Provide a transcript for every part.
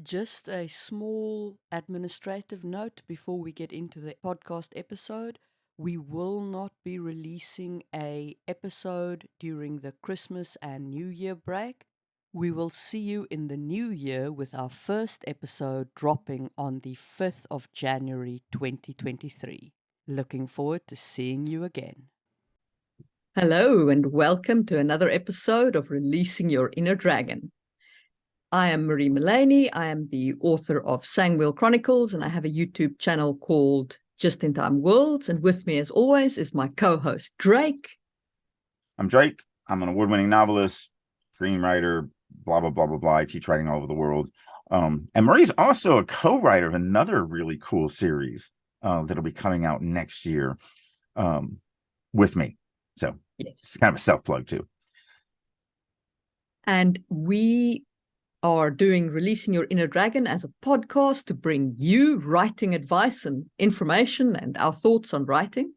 Just a small administrative note before we get into the podcast episode. We will not be releasing a episode during the Christmas and New Year break. We will see you in the new year with our first episode dropping on the 5th of January 2023. Looking forward to seeing you again. Hello and welcome to another episode of Releasing Your Inner Dragon. I am Marie Mullaney. I am the author of Sangwheel Chronicles, and I have a YouTube channel called Just in Time Worlds. And with me, as always, is my co-host Drake. I'm Drake. I'm an award-winning novelist, screenwriter, blah, blah, blah, blah, blah. I teach writing all over the world. And Marie's also a co-writer of another really cool series that'll be coming out next year with me. So yes. It's kind of a self-plug too. And we are doing Releasing Your Inner Dragon as a podcast to bring you writing advice and information and our thoughts on writing.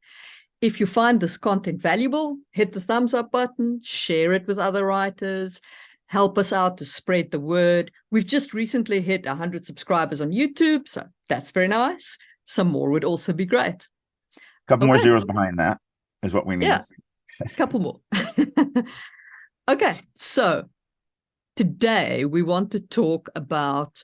If you find this content valuable, hit the thumbs up button, share it with other writers, help us out to spread the word. We've just recently hit 100 subscribers on YouTube, so that's very nice. Some more would also be great. A couple more zeros behind that is what we need. Yeah, a couple more. Okay, so today we want to talk about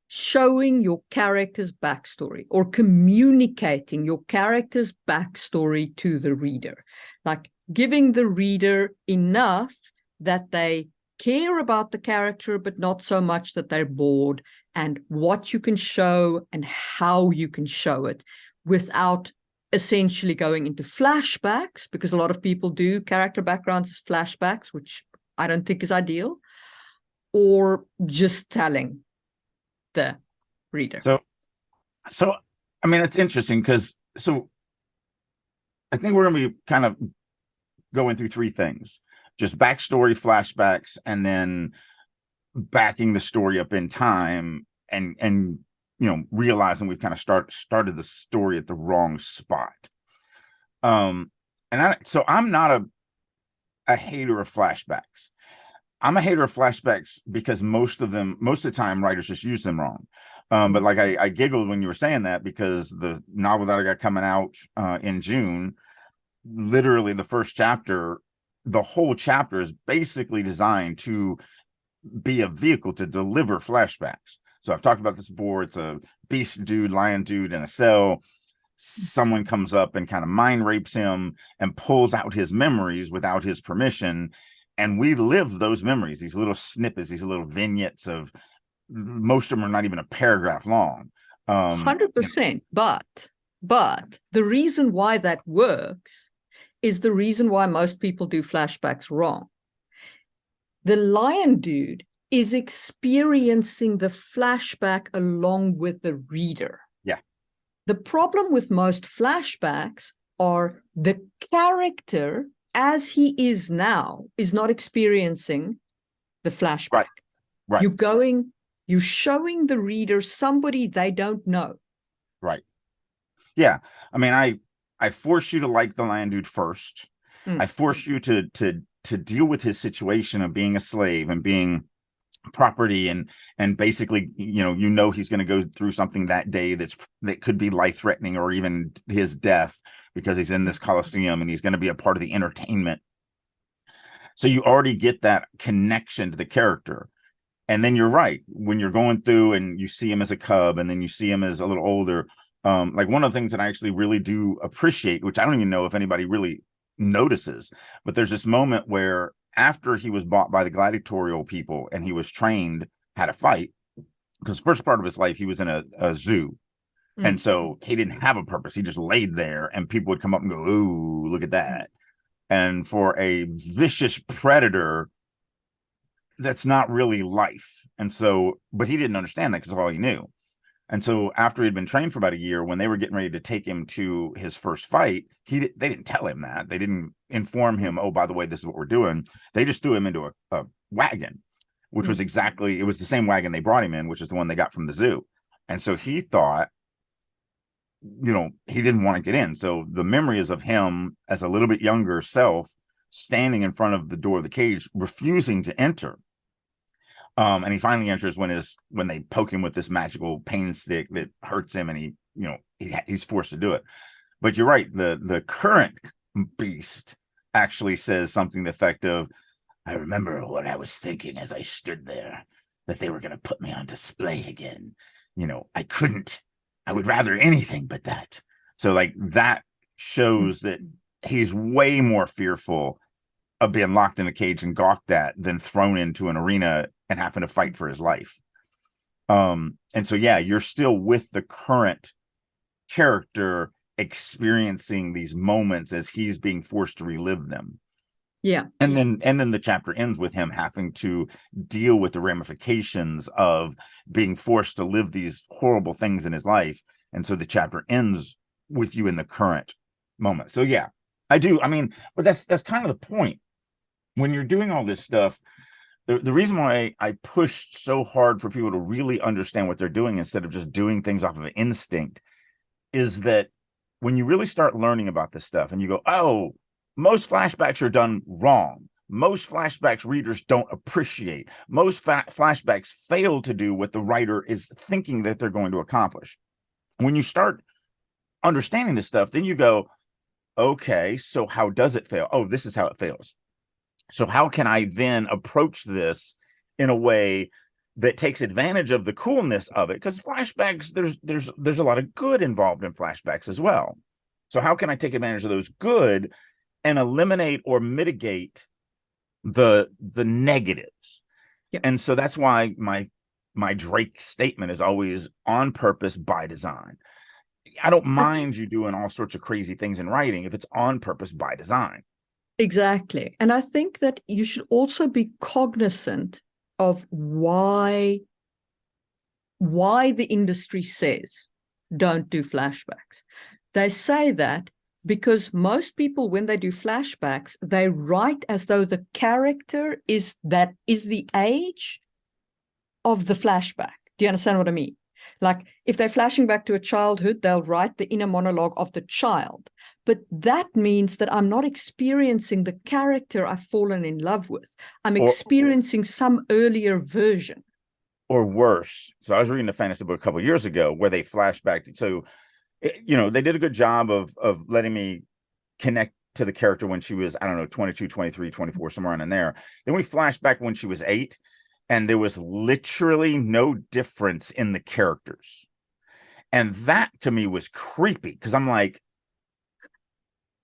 showing your character's backstory or communicating your character's backstory to the reader, like giving the reader enough that they care about the character, but not so much that they're bored, and what you can show and how you can show it without essentially going into flashbacks, because a lot of people do character backgrounds as flashbacks, which I don't think is ideal, or just telling the reader. So I mean, it's interesting because I think we're going to be kind of going through three things: just backstory, flashbacks, and then backing the story up in time, and you know, realizing we've kind of started the story at the wrong spot. I'm not a hater of flashbacks. I'm a hater of flashbacks because most of the time writers just use them wrong. But like I giggled when you were saying that, because the novel that I got coming out in June, literally the first chapter, the whole chapter is basically designed to be a vehicle to deliver flashbacks. So I've talked about this before. It's a beast dude, lion dude in a cell. Someone comes up and kind of mind rapes him and pulls out his memories without his permission. And we live those memories, these little snippets, these little vignettes of, most of them are not even a paragraph long. 100%. But the reason why that works is the reason why most people do flashbacks wrong. The lion dude is experiencing the flashback along with the reader. Yeah. The problem with most flashbacks are the character as he is now is not experiencing the flashback. Right. You're showing the reader somebody they don't know. Right. Yeah. I mean, I force you to like the lion dude first. I force you to deal with his situation of being a slave and being property, and basically, you know he's going to go through something that day that could be life-threatening or even his death, because he's in this coliseum and he's going to be a part of the entertainment. So you already get that connection to the character. And then you're right, when you're going through and you see him as a cub and then you see him as a little older, like one of the things that I actually really do appreciate, which I don't even know if anybody really notices, but there's this moment where after he was bought by the gladiatorial people and he was trained how to fight, because first part of his life he was in a zoo. And so he didn't have a purpose. He just laid there and people would come up and go, "Ooh, look at that." And for a vicious predator, that's not really life. And so, but he didn't understand that because all he knew. And so after he'd been trained for about a year, when they were getting ready to take him to his first fight, they didn't tell him that. They didn't inform him, "Oh, by the way, this is what we're doing." They just threw him into a wagon, which was it was the same wagon they brought him in, which is the one they got from the zoo. And so he thought, he didn't want to get in. So the memory is of him as a little bit younger self standing in front of the door of the cage, refusing to enter. And he finally enters when they poke him with this magical pain stick that hurts him, and he's forced to do it. But you're right. The current beast actually says something to the effect of, "I remember what I was thinking as I stood there, that they were going to put me on display again. I couldn't. I would rather anything but that." So like that shows that he's way more fearful of being locked in a cage and gawked at than thrown into an arena and having to fight for his life. And so, yeah, you're still with the current character experiencing these moments as he's being forced to relive them. Yeah. And then the chapter ends with him having to deal with the ramifications of being forced to live these horrible things in his life. And so the chapter ends with you in the current moment. So yeah, I do. I mean, but that's kind of the point. When you're doing all this stuff, the reason why I pushed so hard for people to really understand what they're doing instead of just doing things off of an instinct is that when you really start learning about this stuff and you go, oh, most flashbacks are done wrong. Most flashbacks readers don't appreciate. Most flashbacks fail to do what the writer is thinking that they're going to accomplish. When you start understanding this stuff, then you go, okay, so how does it fail? Oh, this is how it fails. So how can I then approach this in a way that takes advantage of the coolness of it? Because flashbacks, there's a lot of good involved in flashbacks as well. So how can I take advantage of those good and eliminate or mitigate the negatives? Yep. And so that's why my Drake statement is always on purpose by design. I don't mind you doing all sorts of crazy things in writing if it's on purpose by design. Exactly. And I think that you should also be cognizant of why the industry says don't do flashbacks. They say that because most people, when they do flashbacks, they write as though the character is the age of the flashback. Do you understand what I mean? Like if they're flashing back to a childhood, they'll write the inner monologue of the child. But that means that I'm not experiencing the character I've fallen in love with. I'm experiencing some earlier version. Or worse. So I was reading a fantasy book a couple of years ago where they flashed back. So, they did a good job of letting me connect to the character when she was, I don't know, 22, 23, 24, somewhere in there. Then we flashed back when she was 8. And there was literally no difference in the characters. And that to me was creepy because I'm like,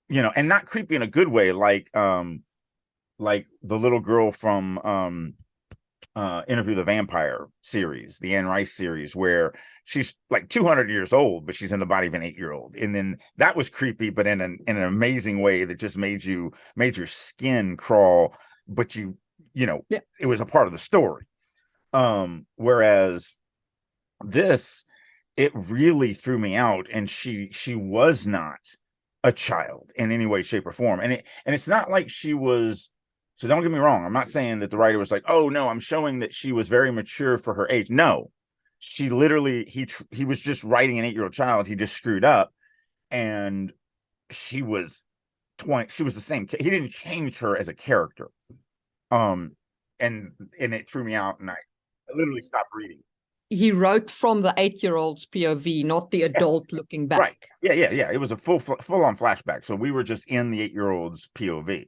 and not creepy in a good way, like the little girl from Interview the Vampire series, the Anne Rice series, where she's like 200 years old, but she's in the body of an 8-year-old. And then that was creepy, but in an amazing way that just made your skin crawl, but it was a part of the story. Whereas this, it really threw me out, and she was not a child in any way, shape, or form. And it's not like she was. So don't get me wrong. I'm not saying that the writer was like, oh no, I'm showing that she was very mature for her age. No, she literally, he was just writing an 8-year-old child. He just screwed up, and she was 20. She was the same. He didn't change her as a character. And it threw me out, and I literally stopped reading. He wrote from the 8-year-old's POV, not the adult looking back. Right. Yeah. It was a full on flashback. So we were just in the 8-year-old's POV.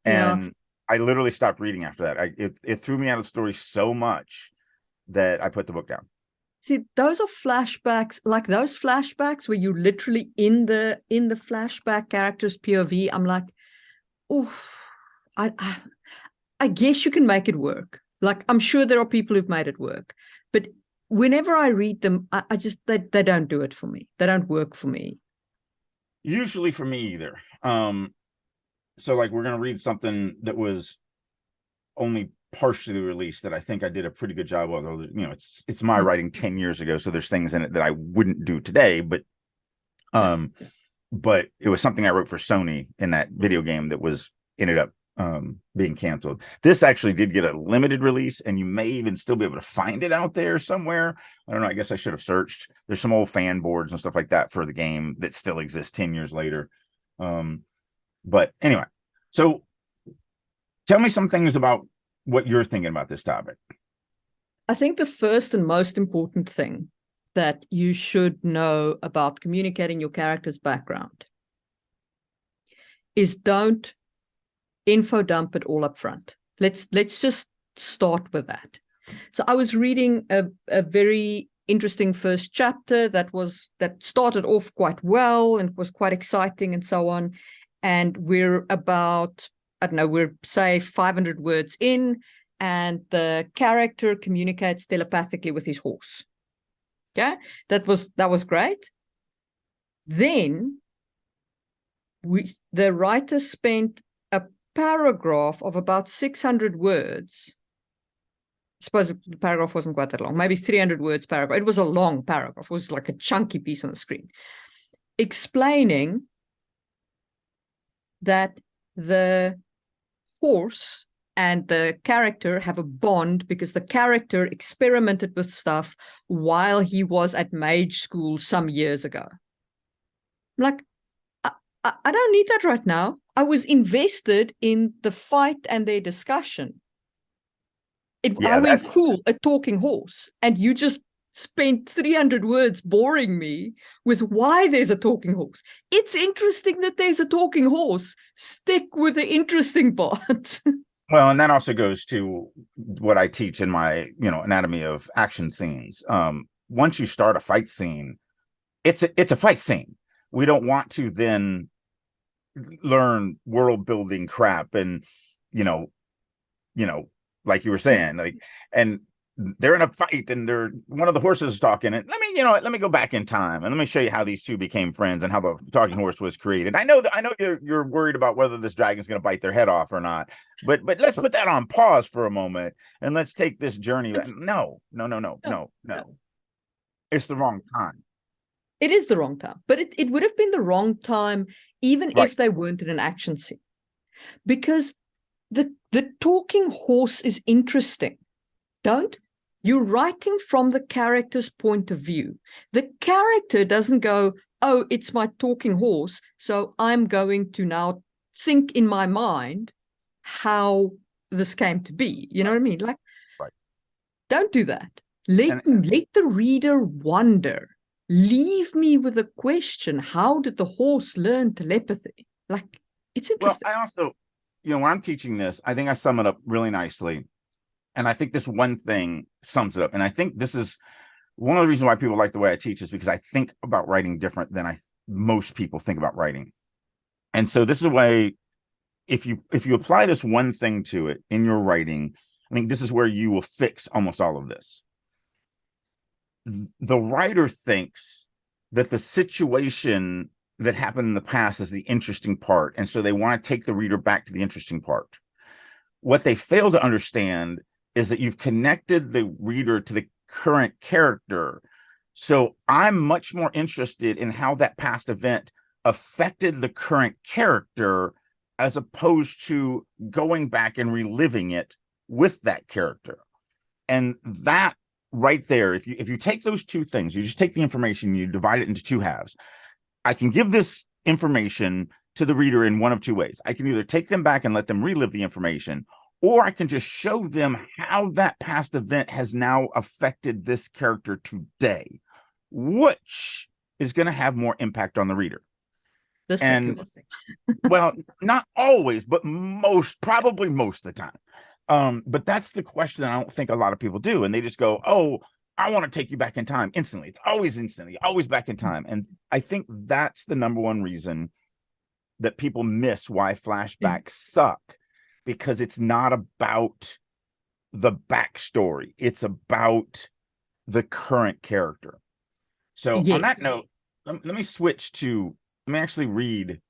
And I literally stopped reading after that. It threw me out of the story so much that I put the book down. See, those are flashbacks, like those flashbacks where you literally in the flashback character's POV. I'm like, oh, I guess you can make it work. Like, I'm sure there are people who've made it work, but whenever I read them, I just they don't do it for me. They don't work for me. Usually for me either. So like we're gonna read something that was only partially released that I think I did a pretty good job of. Although, it's my writing 10 years ago, so there's things in it that I wouldn't do today, but it was something I wrote for Sony in that video game that ended up being canceled. This actually did get a limited release, and you may even still be able to find it out there somewhere. I don't know. I guess I should have searched. There's some old fan boards and stuff like that for the game that still exists 10 years later. But anyway, so tell me some things about what you're thinking about this topic. I think the first and most important thing that you should know about communicating your character's background is don't info dump it all up front. Let's just start with that. So I was reading a very interesting first chapter that started off quite well and was quite exciting and so on. And we're about, I don't know, we're say 500 words in, and the character communicates telepathically with his horse. Okay, that was great. Then the writer spent a paragraph of about 600 words. I suppose the paragraph wasn't quite that long, maybe 300 words paragraph. It was a long paragraph. It was like a chunky piece on the screen, explaining that the horse and the character have a bond because the character experimented with stuff while he was at mage school some years ago. I'm like, I don't need that right now. I was invested in the fight and their discussion. I went, cool, a talking horse. And you just spent 300 words boring me with why there's a talking horse. It's interesting that there's a talking horse. Stick with the interesting part. Well, and that also goes to what I teach in my, anatomy of action scenes. Once you start a fight scene, it's a fight scene. We don't want to then learn world building crap and, like you were saying, and they're in a fight and one of the horses is talking, and let me go back in time and let me show you how these two became friends and how the talking horse was created. I know you're worried about whether this dragon's going to bite their head off or not, but let's put that on pause for a moment and let's take this journey. No. It's the wrong time. It is the wrong time, but it would have been the wrong time even if they weren't in an action scene, because the talking horse is interesting. You're writing from the character's point of view. The character doesn't go, oh, it's my talking horse, so I'm going to now think in my mind how this came to be. You know what I mean? Like, don't do that. Let the reader wonder. Leave me with a question. How did the horse learn telepathy? Like, it's interesting. Well, I also, when I'm teaching this, I think I sum it up really nicely. And I think this one thing sums it up. And I think this is one of the reasons why people like the way I teach, is because I think about writing different than most people think about writing. And so this is a way, if you apply this one thing to it in your writing, I think this is where you will fix almost all of this. The writer thinks that the situation that happened in the past is the interesting part. And so they want to take the reader back to the interesting part. What they fail to understand is that you've connected the reader to the current character. So I'm much more interested in how that past event affected the current character, as opposed to going back and reliving it with that character. And that right there, if you take those two things, you just take the information, you divide it into two halves. I can give this information to the reader in one of two ways. I can either take them back and let them relive the information, or I can just show them how that past event has now affected this character today, which is going to have more impact on the reader. Well, not always, but probably most of the time. But that's the question I don't think a lot of people do. And they just go, oh, I want to take you back in time instantly. It's always instantly, always back in time. And I think that's the number one reason that people miss why flashbacks suck, because it's not about the backstory. It's about the current character. So on that note, let me actually read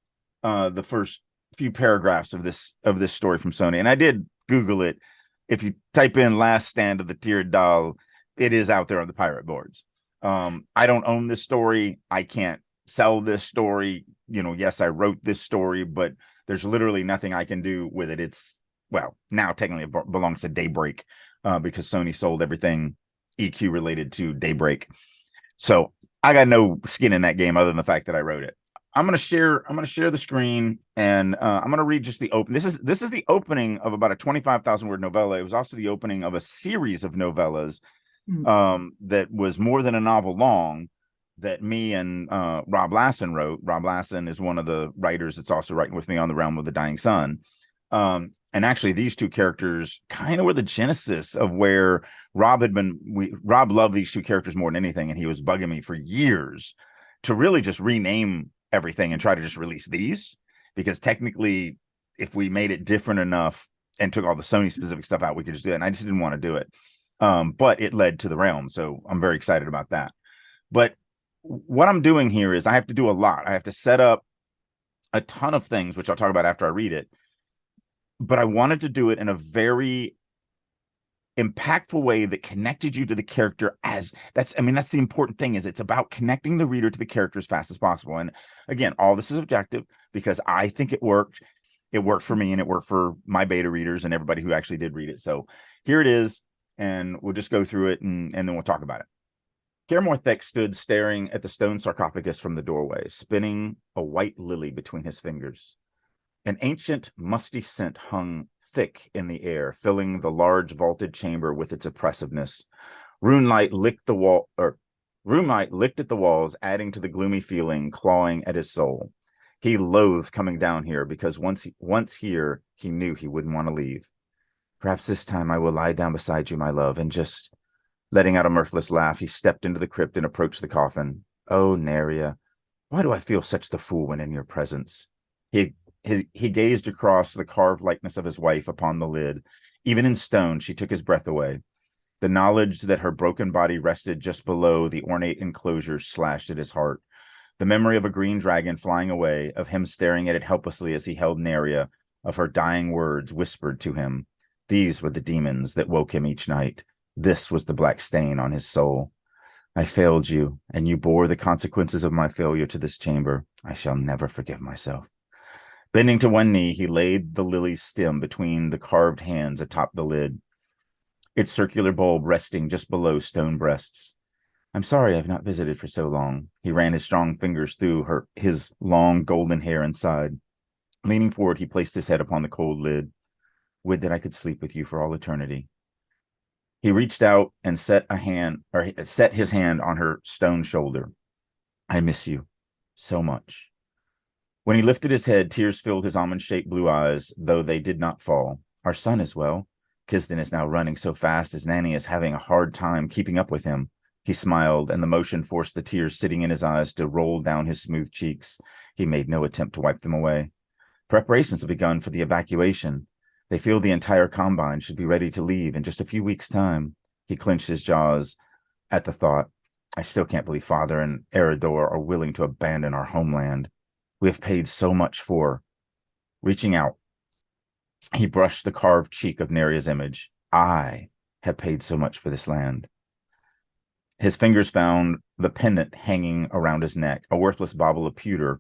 the first few paragraphs of this story from Sony. And I did Google it. If you type in Last Stand of the Tyrdal, it is out there on the pirate boards. I don't own this story. I can't sell this story. Yes, I wrote this story, but there's literally nothing I can do with it. Now technically it belongs to Daybreak, because Sony sold everything EQ related to Daybreak. So I got no skin in that game other than the fact that I wrote it. I'm gonna share the screen, and I'm gonna read just the open. This is the opening of about a 25,000 word novella. It was also the opening of a series of novellas that was more than a novel long, that me and Rob Lassen wrote. Rob Lassen is one of the writers that's also writing with me on The Realm of the Dying Sun. And actually, these two characters kind of were the genesis of where Rob loved these two characters more than anything, and he was bugging me for years to really just rename everything and try to just release these, because technically, if we made it different enough and took all the Sony specific stuff out, we could just do it. And I just didn't want to do it. But it led to the Realm, so I'm very excited about that. But what I'm doing here is I have to do a lot. I have to set up a ton of things, which I'll talk about after I read it. But I wanted to do it in a very impactful way that connected you to the character. That's the important thing, is it's about connecting the reader to the character as fast as possible. And again, all this is objective because I think it worked. It worked for me, and it worked for my beta readers and everybody who actually did read it. So here it is, and we'll just go through it, and then we'll talk about it. Kaer Morthek stood staring at the stone sarcophagus from the doorway, spinning a white lily between his fingers. An ancient, musty scent hung thick in the air, filling the large vaulted chamber with its oppressiveness. Runelight licked at the walls, adding to the gloomy feeling, clawing at his soul. He loathed coming down here because once here, he knew he wouldn't want to leave. Perhaps this time I will lie down beside you, my love, and just... Letting out a mirthless laugh, he stepped into the crypt and approached the coffin. Oh, Neria, why do I feel such the fool when in your presence? He gazed across the carved likeness of his wife upon the lid. Even in stone, she took his breath away. The knowledge that her broken body rested just below the ornate enclosure slashed at his heart. The memory of a green dragon flying away, of him staring at it helplessly as he held Neria, of her dying words whispered to him. These were the demons that woke him each night. This was the black stain on his soul. I failed you, and you bore the consequences of my failure to this chamber. I shall never forgive myself. Bending to one knee, he laid the lily's stem between the carved hands atop the lid, its circular bulb resting just below stone breasts. I'm sorry I've not visited for so long. He ran his strong fingers through his long golden hair and Leaning forward, he placed his head upon the cold lid. Would that I could sleep with you for all eternity. He reached out and set his hand on her stone shoulder. I miss you so much. When he lifted his head, tears filled his almond-shaped blue eyes, though they did not fall. Our son as well. Kisden is now running so fast as Nanny is having a hard time keeping up with him. He smiled, and the motion forced the tears sitting in his eyes to roll down his smooth cheeks. He made no attempt to wipe them away. Preparations have begun for the evacuation. They feel the entire combine should be ready to leave in just a few weeks' time. He clenched his jaws at the thought. I still can't believe Father and Eridor are willing to abandon our homeland. We have paid so much for. Reaching out, he brushed the carved cheek of Neria's image. I have paid so much for this land. His fingers found the pendant hanging around his neck, a worthless bauble of pewter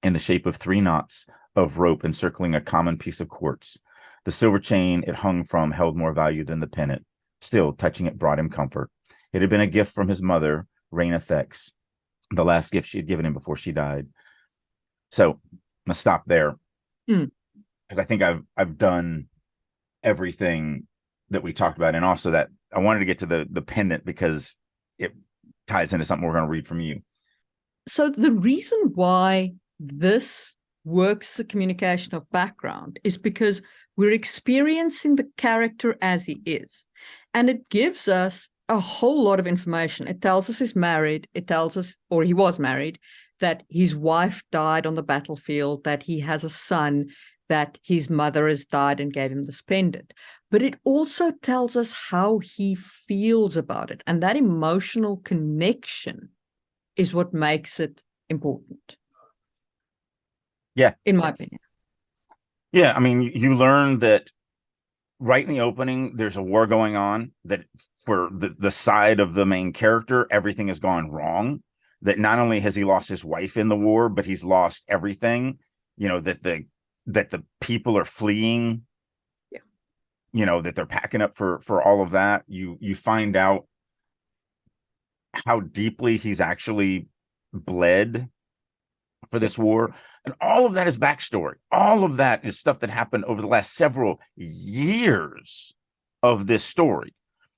in the shape of 3 knots of rope encircling a common piece of quartz. The silver chain it hung from held more value than the pendant. Still, touching it brought him comfort. It had been a gift from his mother, Raina Thex, the last gift she had given him before she died. So I'm gonna stop there because I think I've done everything that we talked about, and also that I wanted to get to the pendant because it ties into something we're going to read from you. So the reason why this works as a communication of background is because we're experiencing the character as he is, and it gives us a whole lot of information. It tells us he's married. It tells us, or he was married, that his wife died on the battlefield, that he has a son, that his mother has died and gave him this pendant. But it also tells us how he feels about it. And that emotional connection is what makes it important. Yeah. In my opinion. Yeah. I mean, you learn that right in the opening, there's a war going on, that for the side of the main character, everything has gone wrong. That not only has he lost his wife in the war, but he's lost everything, that the people are fleeing, that they're packing up for all of that. You find out how deeply he's actually bled for this war. And all of that is backstory. All of that is stuff that happened over the last several years of this story.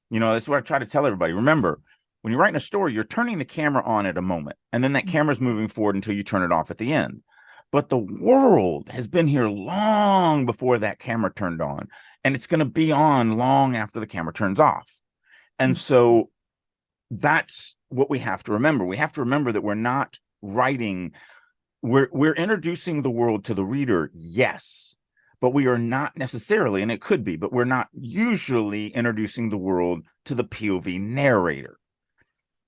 You know, that's what I try to tell everybody. Remember, when you're writing a story, you're turning the camera on at a moment, and then that camera's moving forward until you turn it off at the end. But the world has been here long before that camera turned on, and it's going to be on long after the camera turns off. And so that's what we have to remember. We have to remember that we're not writing, we're introducing the world to the reader, yes, but we are not necessarily, and it could be, but we're not usually introducing the world to the POV narrator.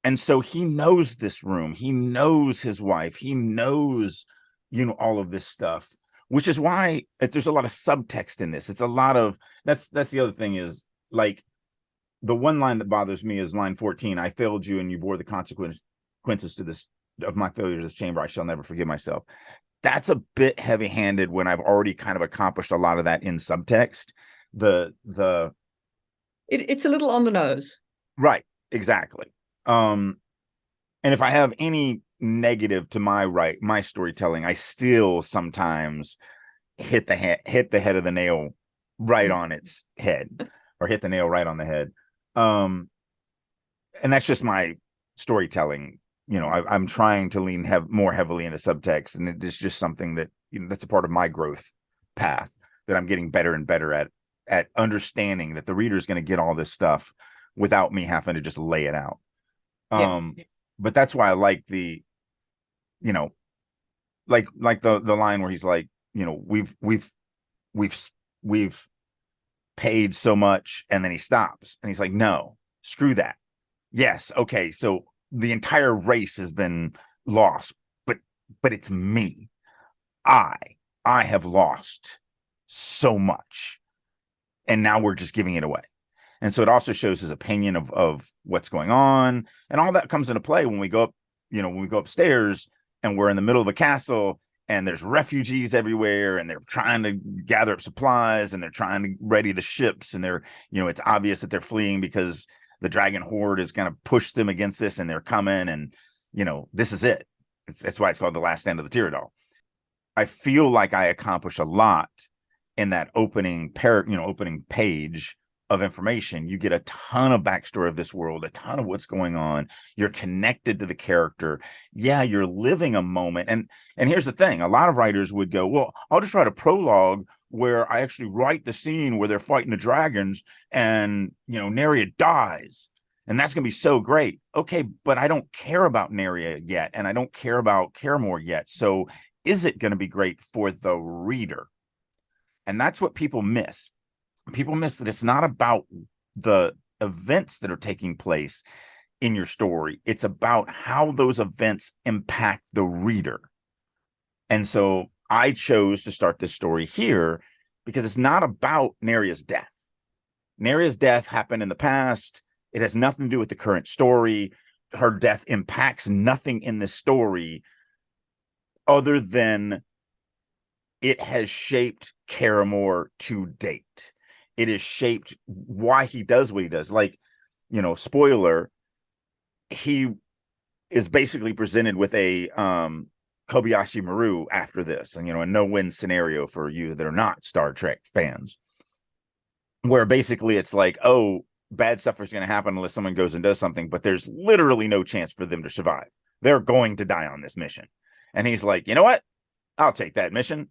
And so he knows this room, he knows his wife, he knows, you know, all of this stuff, which is why there's a lot of subtext in this. It's a lot of, that's the other thing is, like, the one line that bothers me is line 14. I failed you and you bore the consequences to this, of my failure to this chamber. I shall never forgive myself. That's a bit heavy-handed when I've already kind of accomplished a lot of that in subtext. It's a little on the nose. Right, exactly. And if I have any negative to my storytelling, I still sometimes hit the head of the nail right on its head, or hit the nail right on the head. And that's just my storytelling. You know, I'm trying to lean more heavily into subtext, and it's just something that, you know, that's a part of my growth path that I'm getting better and better at understanding that the reader is going to get all this stuff without me having to just lay it out. But that's why I like the, you know, like the line where he's like, you know, we've paid so much, and then he stops and he's like, no, screw that. Yes, okay, so the entire race has been lost, but it's me. I have lost so much, and now we're just giving it away. And so it also shows his opinion of what's going on, and all that comes into play when we go up, you know, when we go upstairs and we're in the middle of a castle and there's refugees everywhere, and they're trying to gather up supplies, and they're trying to ready the ships, and they're, you know, it's obvious that they're fleeing because the dragon horde is going to push them against this, and they're coming, and, you know, this is it. That's why it's called The Last Stand of the Tyrrell. I feel like I accomplish a lot in that opening page of information. You get a ton of backstory of this world, a ton of what's going on. You're connected to the character. Yeah, you're living a moment. And here's the thing. A lot of writers would go, well, I'll just write a prologue where I actually write the scene where they're fighting the dragons and, you know, Neria dies. And that's going to be so great. Okay, but I don't care about Neria yet, and I don't care about Caramore yet. So is it going to be great for the reader? And that's what people miss. People miss that it's not about the events that are taking place in your story. It's about how those events impact the reader. And so I chose to start this story here because it's not about Neria's death. Neria's death happened in the past. It has nothing to do with the current story. Her death impacts nothing in this story other than it has shaped Caramore to date. It has shaped why he does what he does. Like, you know, spoiler, he is basically presented with a Kobayashi Maru after this, and, you know, a no-win scenario for you that are not Star Trek fans, where basically it's like, oh, bad stuff is going to happen unless someone goes and does something, but there's literally no chance for them to survive. They're going to die on this mission. And he's like, you know what? I'll take that mission.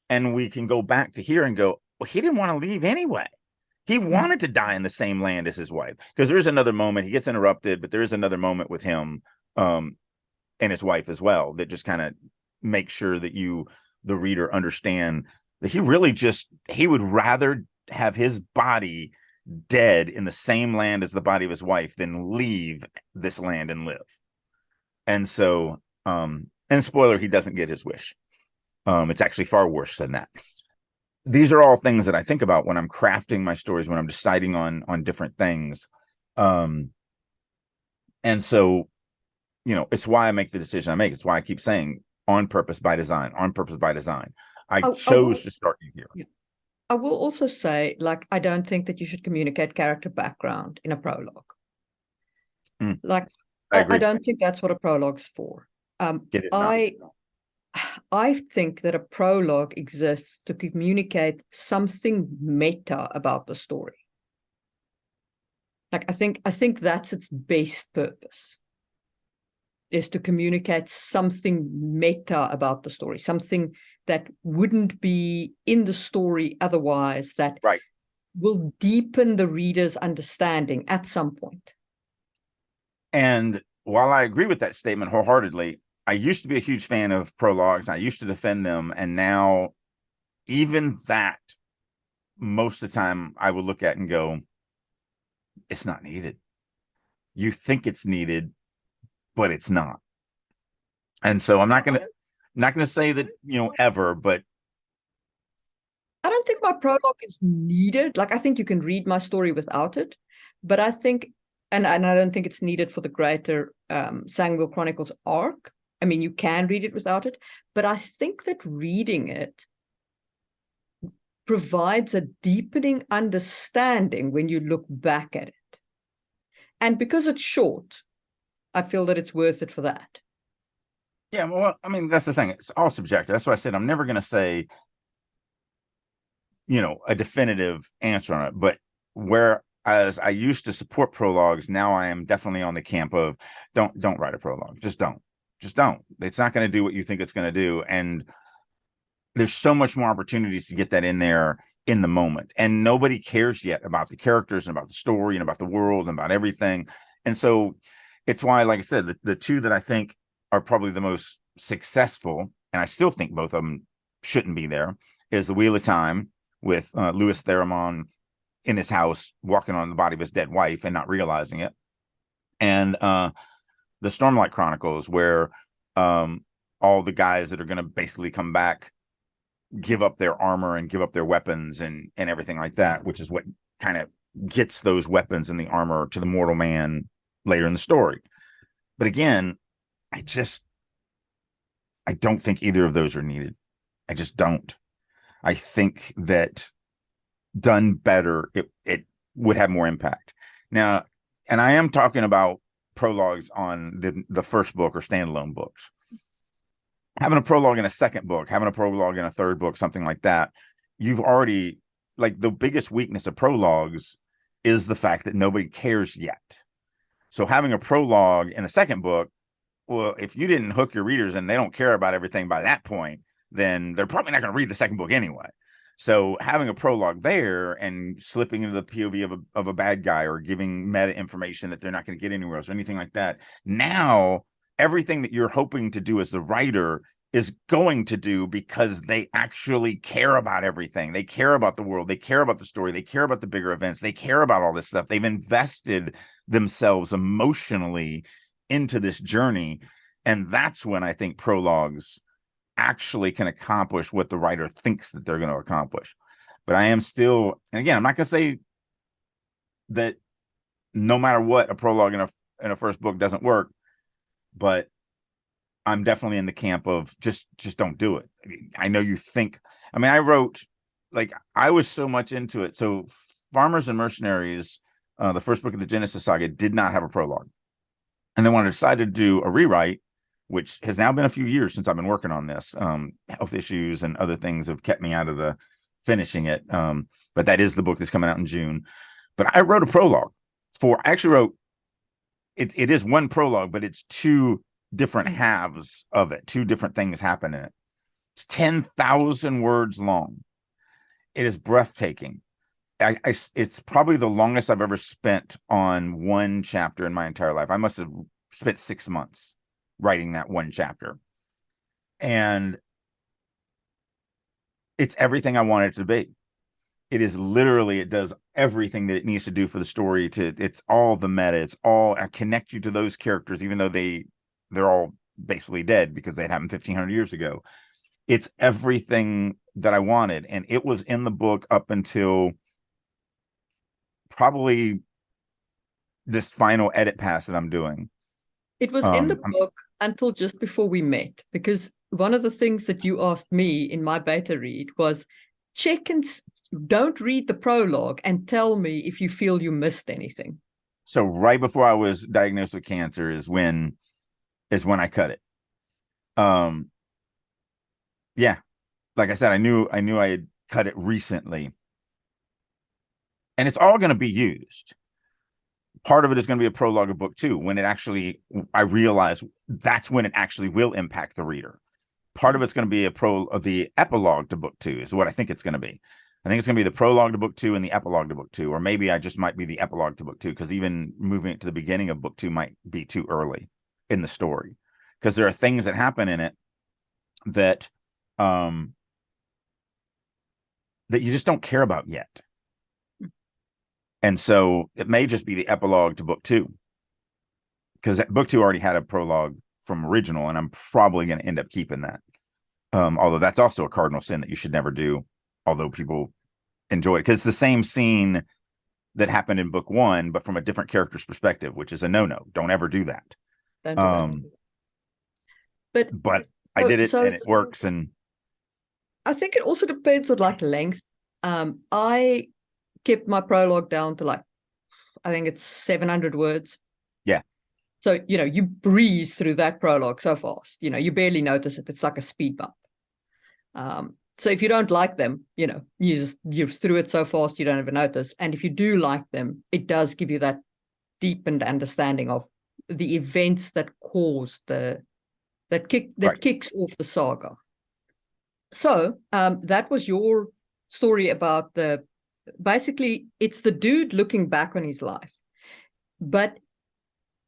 And we can go back to here and go, well, he didn't want to leave anyway. He wanted to die in the same land as his wife. Because there's another moment, he gets interrupted, but there is another moment with him and his wife as well that just kind of makes sure that you, the reader, understand that he would rather have his body dead in the same land as the body of his wife than leave this land and live. And so, and spoiler, he doesn't get his wish. It's actually far worse than that. These are all things that I think about when I'm crafting my stories, when I'm deciding on different things. And so, you know, it's why I make the decision I make. It's why I keep saying on purpose by design, on purpose by design. I chose to start you here. Yeah. I will also say, like, I don't think that you should communicate character background in a prologue. Like, I don't think that's what a prologue's for. I think that a prologue exists to communicate something meta about the story. Like I think that's its best purpose, is to communicate something meta about the story, something that wouldn't be in the story otherwise, that right. will deepen the reader's understanding at some point. And while I agree with that statement wholeheartedly, I used to be a huge fan of prologues. I used to defend them. And now even that, most of the time I will look at and go, it's not needed. You think it's needed, but it's not. And so I'm not gonna say that, ever, but I don't think my prologue is needed. Like, I think you can read my story without it, but I think, and I don't think it's needed for the greater Sangwell Chronicles arc. I mean, you can read it without it, but I think that reading it provides a deepening understanding when you look back at it. And because it's short, I feel that it's worth it for that. Yeah, well, I mean, that's the thing. It's all subjective. That's why I said I'm never going to say, a definitive answer on it. But whereas I used to support prologues, now I am definitely on the camp of don't write a prologue. Just don't. It's not going to do what you think it's going to do. And there's so much more opportunities to get that in there in the moment. And nobody cares yet about the characters and about the story and about the world and about everything. And so it's why, like I said, the two that I think are probably the most successful, and I still think both of them shouldn't be there, is The Wheel of Time with Louis Theroux in his house walking on the body of his dead wife and not realizing it, and the Stormlight Chronicles, where all the guys that are going to basically come back give up their armor and give up their weapons and everything like that, which is what kind of gets those weapons and the armor to the mortal man later in the story. But again, I don't think either of those are needed. I just don't. I think that done better, it would have more impact. Now, and I am talking about prologues on the first book or standalone books. Having a prologue in a second book, having a prologue in a third book, something like that, you've already, like, the biggest weakness of prologues is the fact that nobody cares yet. So having a prologue in a second book, well, if you didn't hook your readers and they don't care about everything by that point, then they're probably not going to read the second book anyway. So having a prologue there and slipping into the POV of a bad guy or giving meta information that they're not going to get anywhere else or anything like that, now everything that you're hoping to do as the writer is going to do, because they actually care about everything. They care about the world. They care about the story. They care about the bigger events. They care about all this stuff. They've invested themselves emotionally into this journey. And that's when I think prologues actually can accomplish what the writer thinks that they're going to accomplish. But I am still, and again, I'm not going to say that no matter what, a prologue in a first book doesn't work, but I'm definitely in the camp of just don't do it. I know you think, I mean, I wrote, like, I was so much into it. So Farmers and Mercenaries, the first book of the Genesis saga, did not have a prologue. And then when I decided to do a rewrite, which has now been a few years since I've been working on this, health issues and other things have kept me out of the finishing it. But that is the book that's coming out in June. But I wrote a prologue I actually wrote, it is one prologue, but it's two different halves of it. Two different things happen in it. It's 10,000 words long. It is breathtaking. It's probably the longest I've ever spent on one chapter in my entire life. I must have spent 6 months writing that one chapter. And it's everything I want it to be. It is literally, it does everything that it needs to do for the story. It's all the meta. It's all, I connect you to those characters, even though they're all basically dead because they happened 1,500 years ago. It's everything that I wanted. And it was in the book up until probably this final edit pass that I'm doing. It was in the book until just before we met, because one of the things that you asked me in my beta read was check and don't read the prologue and tell me if you feel you missed anything. So right before I was diagnosed with cancer is when I cut it. Yeah. Like I said, I knew I had cut it recently. And it's all going to be used. Part of it is going to be a prologue of book 2 when I realize that's when it actually will impact the reader. Part of it's going to be the epilogue to book 2 is what I think it's going to be. I think it's going to be the prologue to book 2 and the epilogue to book 2, or maybe I just might be the epilogue to book 2, because even moving it to the beginning of book 2 might be too early in the story, because there are things that happen in it that that you just don't care about yet. And so it may just be the epilogue to book 2, because book 2 already had a prologue from original, and I'm probably going to end up keeping that. Although that's also a cardinal sin that you should never do, although people enjoy it, because it's the same scene that happened in book 1, but from a different character's perspective, which is a no-no. Don't ever do that. Don't do that. But I did it, and it works. And I think it also depends on like length. I kept my prologue down to like, I think it's 700 words. Yeah. So, you breeze through that prologue so fast, you barely notice it. It's like a speed bump. So if you don't like them, you're through it so fast, you don't even notice. And if you do like them, it does give you that deepened understanding of the events that caused kicks off the saga. So that was your story about basically it's the dude looking back on his life, but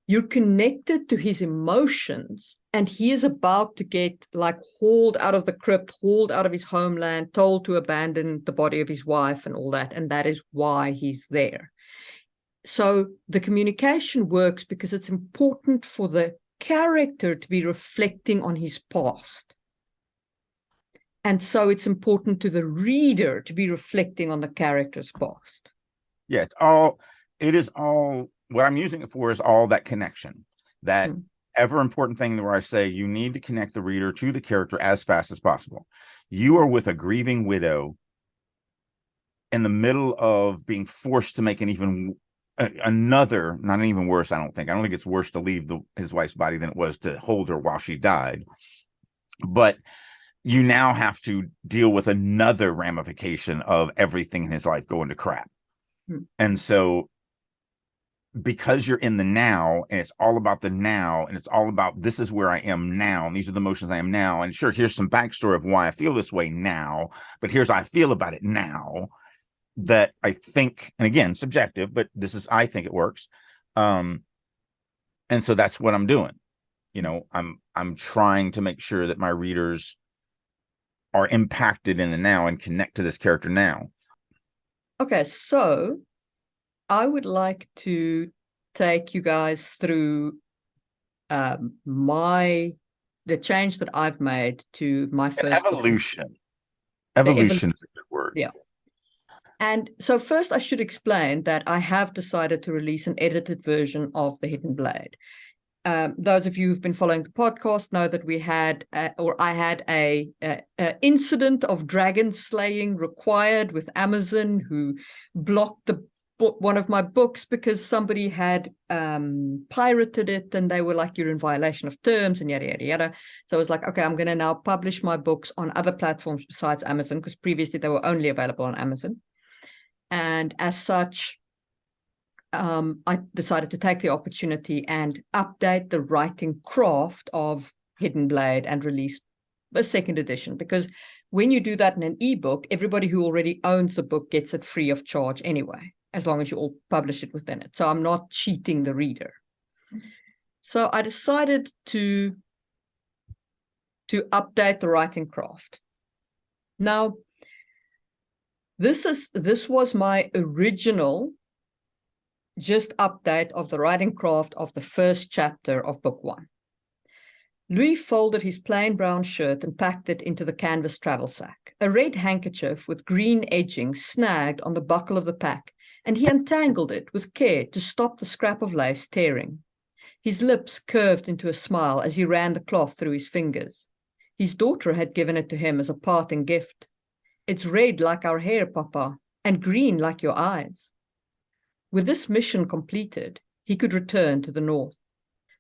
you're connected to his emotions, and he is about to get like hauled out of the crypt, hauled out of his homeland, told to abandon the body of his wife and all that. And that is why he's there. So the communication works because it's important for the character to be reflecting on his past. And so it's important to the reader to be reflecting on the character's past. Yeah, it is all what I'm using it for is all that connection, that ever important thing where I say you need to connect the reader to the character as fast as possible. You are with a grieving widow in the middle of being forced to make not even worse. I don't think it's worse to leave his wife's body than it was to hold her while she died. But you now have to deal with another ramification of everything in his life going to crap. And so, because you're in the now, and it's all about the now, and it's all about this is where I am now, and these are the emotions I am now, and sure, here's some backstory of why I feel this way now, but here's how I feel about it now, that I think, and again, subjective, but I think it works. And so that's what I'm doing. I'm trying to make sure that my readers are impacted in the now and connect to this character now. Okay, so I would like to take you guys through the change that I've made to my first evolution. Book. Evolution is a good word. Yeah. And so first I should explain that I have decided to release an edited version of The Hidden Blade. Those of you who've been following the podcast know that I had a incident of dragon slaying required with Amazon, who blocked one of my books because somebody had pirated it, and they were like, you're in violation of terms and yada, yada, yada. So I was like, okay, I'm going to now publish my books on other platforms besides Amazon, because previously they were only available on Amazon. And as such, I decided to take the opportunity and update the writing craft of Hidden Blade and release a second edition, because when you do that in an ebook, everybody who already owns the book gets it free of charge anyway, as long as you all publish it within it. So I'm not cheating the reader. So I decided to update the writing craft. Now, this was my original just update of the writing craft of the first chapter of book 1. Louis folded his plain brown shirt and packed it into the canvas travel sack. A red handkerchief with green edging snagged on the buckle of the pack, and he untangled it with care to stop the scrap of lace tearing. His lips curved into a smile as he ran the cloth through his fingers. His daughter had given it to him as a parting gift. It's red like our hair, Papa, and green like your eyes. With this mission completed, he could return to the north.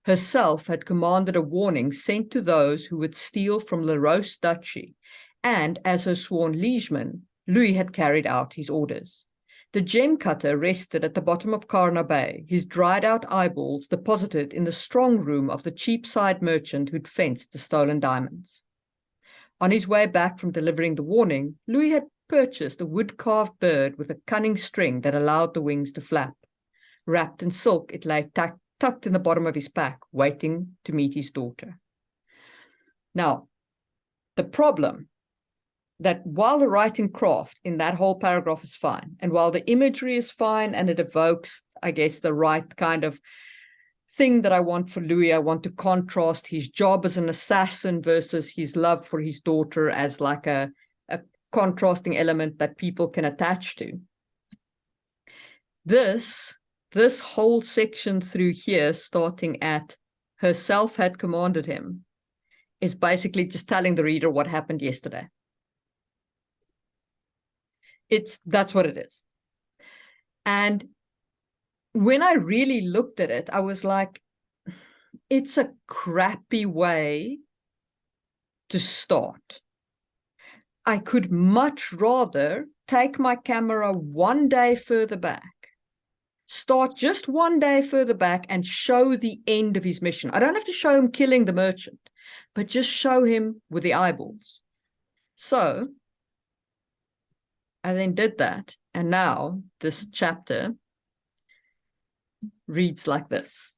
herself had commanded a warning sent to those who would steal from the Rose Duchy, and as her sworn liegeman, Louis had carried out his orders. The gem cutter rested at the bottom of Carna Bay, his dried-out eyeballs deposited in the strong room of the Cheapside merchant who'd fenced the stolen diamonds. On his way back from delivering the warning, Louis had purchased a wood-carved bird with a cunning string that allowed the wings to flap. Wrapped in silk, it lay tucked in the bottom of his pack, waiting to meet his daughter. Now, the problem that while the writing craft in that whole paragraph is fine, and while the imagery is fine and it evokes, I guess, the right kind of thing that I want for Louis, I want to contrast his job as an assassin versus his love for his daughter as like a contrasting element that people can attach to. This whole section through here, starting at herself had commanded him, is basically just telling the reader what happened yesterday. That's what it is. And when I really looked at it, I was like, it's a crappy way to start. I could much rather take my camera one day further back, start just one day further back and show the end of his mission. I don't have to show him killing the merchant, but just show him with the eyeballs. So I then did that. And now this chapter reads like this.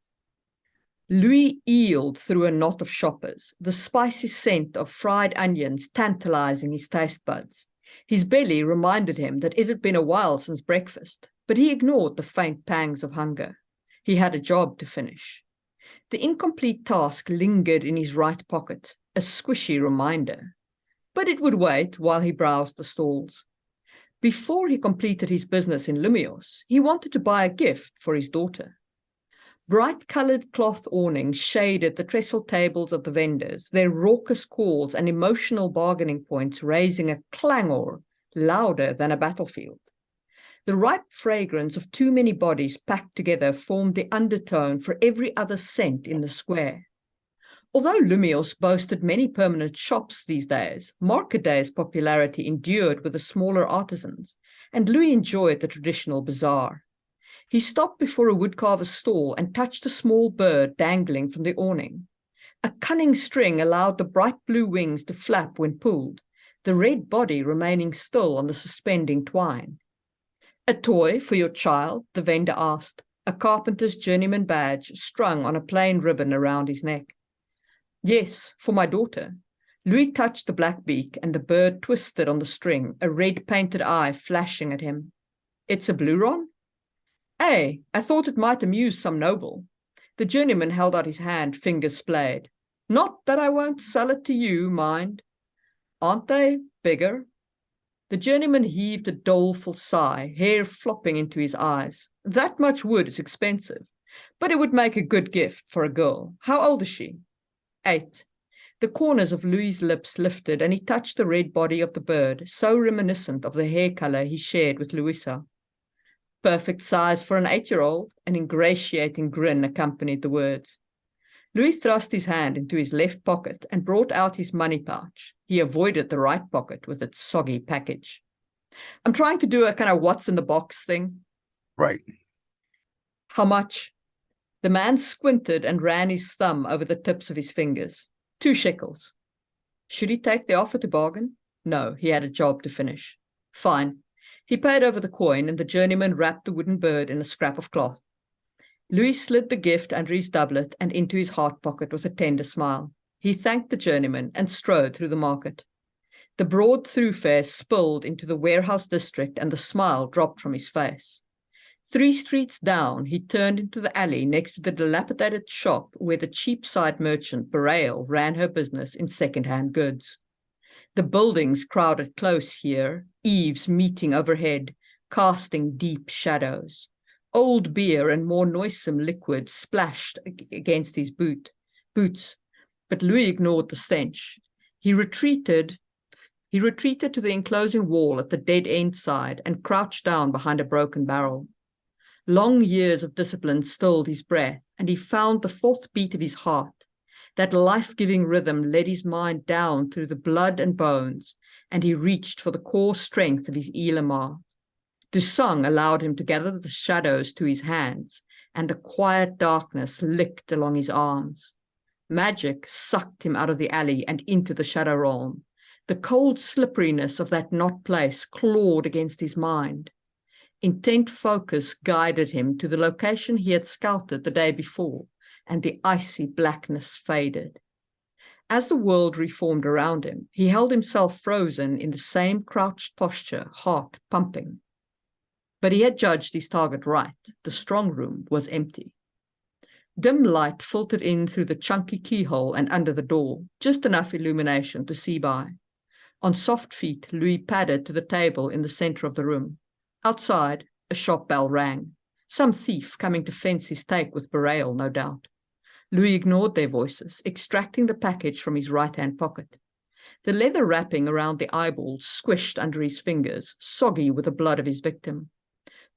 Louis eeled through a knot of shoppers, the spicy scent of fried onions tantalizing his taste buds. His belly reminded him that it had been a while since breakfast, but he ignored the faint pangs of hunger. He had a job to finish. The incomplete task lingered in his right pocket, a squishy reminder. But it would wait while he browsed the stalls. Before he completed his business in Lumios, he wanted to buy a gift for his daughter. Bright-colored cloth awnings shaded the trestle tables of the vendors, their raucous calls and emotional bargaining points raising a clangor louder than a battlefield. The ripe fragrance of too many bodies packed together formed the undertone for every other scent in the square. Although Lumios boasted many permanent shops these days, Market Day's popularity endured with the smaller artisans, and Louis enjoyed the traditional bazaar. He stopped before a woodcarver's stall and touched a small bird dangling from the awning. A cunning string allowed the bright blue wings to flap when pulled, the red body remaining still on the suspending twine. A toy for your child? The vendor asked, a carpenter's journeyman badge strung on a plain ribbon around his neck. Yes, for my daughter. Louis touched the black beak and the bird twisted on the string, a red-painted eye flashing at him. It's a blue-ron? I thought it might amuse some noble. The journeyman held out his hand, fingers splayed. Not that I won't sell it to you, mind. Aren't they bigger? The journeyman heaved a doleful sigh, hair flopping into his eyes. That much wood is expensive, but it would make a good gift for a girl. How old is she? 8. The corners of Louis's lips lifted, and he touched the red body of the bird, so reminiscent of the hair color he shared with Louisa. Perfect size for an 8-year-old, an ingratiating grin accompanied the words. Louis thrust his hand into his left pocket and brought out his money pouch. He avoided the right pocket with its soggy package. I'm trying to do a kind of what's in the box thing. Right. How much? The man squinted and ran his thumb over the tips of his fingers. 2 shekels. Should he take the offer to bargain? No, he had a job to finish. Fine. He paid over the coin, and the journeyman wrapped the wooden bird in a scrap of cloth. Louis slid the gift under his doublet and into his heart pocket with a tender smile. He thanked the journeyman and strode through the market. The broad thoroughfare spilled into the warehouse district, and the smile dropped from his face. 3 streets down, he turned into the alley next to the dilapidated shop where the Cheapside merchant Bereil ran her business in second-hand goods. The buildings crowded close here, eaves meeting overhead, casting deep shadows. Old beer and more noisome liquid splashed against his boots, but Louis ignored the stench. He retreated to the enclosing wall at the dead-end side and crouched down behind a broken barrel. Long years of discipline stilled his breath, and he found the fourth beat of his heart. That life-giving rhythm led his mind down through the blood and bones, and he reached for the core strength of his Elamar. Dusang allowed him to gather the shadows to his hands, and the quiet darkness licked along his arms. Magic sucked him out of the alley and into the shadow realm. The cold slipperiness of that knot place clawed against his mind. Intent focus guided him to the location he had scouted the day before, and the icy blackness faded. As the world reformed around him, he held himself frozen in the same crouched posture, heart pumping. But he had judged his target right. The strong room was empty. Dim light filtered in through the chunky keyhole and under the door, just enough illumination to see by. On soft feet, Louis padded to the table in the center of the room. Outside, a shop bell rang. Some thief coming to fence his take with Berail, no doubt. Louis ignored their voices, extracting the package from his right-hand pocket. The leather wrapping around the eyeballs squished under his fingers, soggy with the blood of his victim.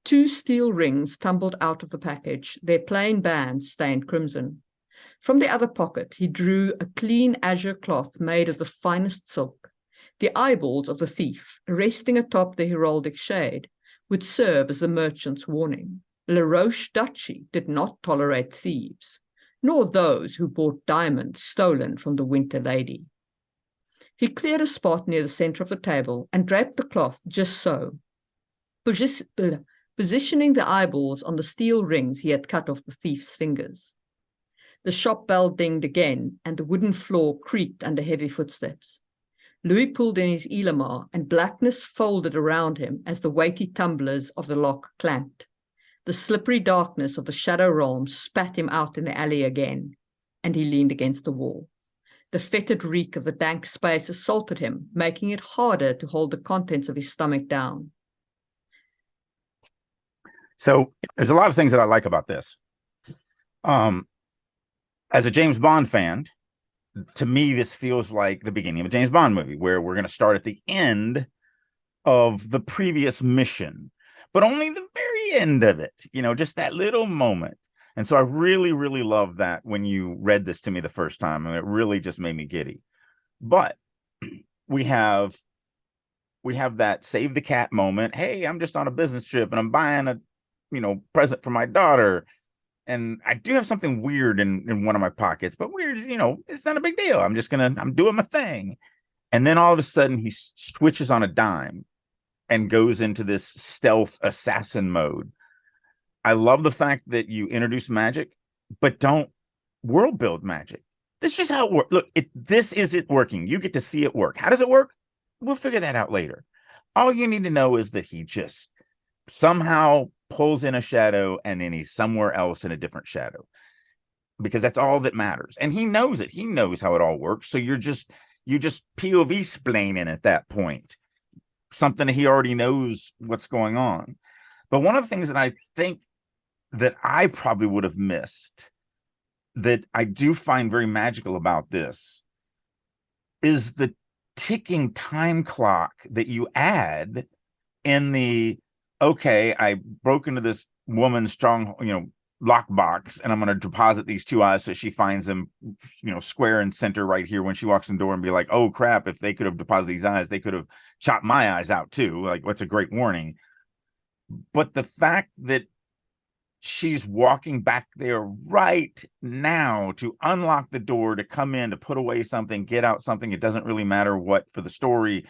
2 steel rings tumbled out of the package, their plain bands stained crimson. From the other pocket, he drew a clean azure cloth made of the finest silk. The eyeballs of the thief, resting atop the heraldic shade, would serve as the merchant's warning. La Roche Duchy did not tolerate thieves, nor those who bought diamonds stolen from the Winter Lady. He cleared a spot near the center of the table and draped the cloth just so, positioning the eyeballs on the steel rings he had cut off the thief's fingers. The shop bell dinged again, and the wooden floor creaked under heavy footsteps. Louis pulled in his Elamar, and blackness folded around him as the weighty tumblers of the lock clamped. The slippery darkness of the shadow realm spat him out in the alley again, and he leaned against the wall. The fetid reek of the dank space assaulted him, making it harder to hold the contents of his stomach down. So there's a lot of things that I like about this. As a James Bond fan, to me, this feels like the beginning of a James Bond movie, where we're going to start at the end of the previous mission, but only the very end of it, just that little moment. And so I really, really love that when you read this to me the first time, and it really just made me giddy. But we have that save the cat moment. Hey, I'm just on a business trip and I'm buying a, present for my daughter. And I do have something weird in one of my pockets, but weird, it's not a big deal. I'm doing my thing. And then all of a sudden he switches on a dime and goes into this stealth assassin mode. I love the fact that you introduce magic, but don't world build magic. This is just how it works. Look, this is it working. You get to see it work. How does it work? We'll figure that out later. All you need to know is that he just somehow pulls in a shadow and then he's somewhere else in a different shadow, because that's all that matters. And he knows it. He knows how it all works. So you just POV splaining at that point, something that he already knows what's going on. But one of the things that I think that I probably would have missed, that I do find very magical about this, is the ticking time clock that you add in the, okay, I broke into this woman's strong, lockbox, and I'm going to deposit these 2 eyes so she finds them, square and center right here when she walks in the door, and be like, oh crap, if they could have deposited these eyes, they could have chopped my eyes out too. Like, what's a great warning. But the fact that she's walking back there right now to unlock the door, to come in, to put away something, get out something, it doesn't really matter what for the story.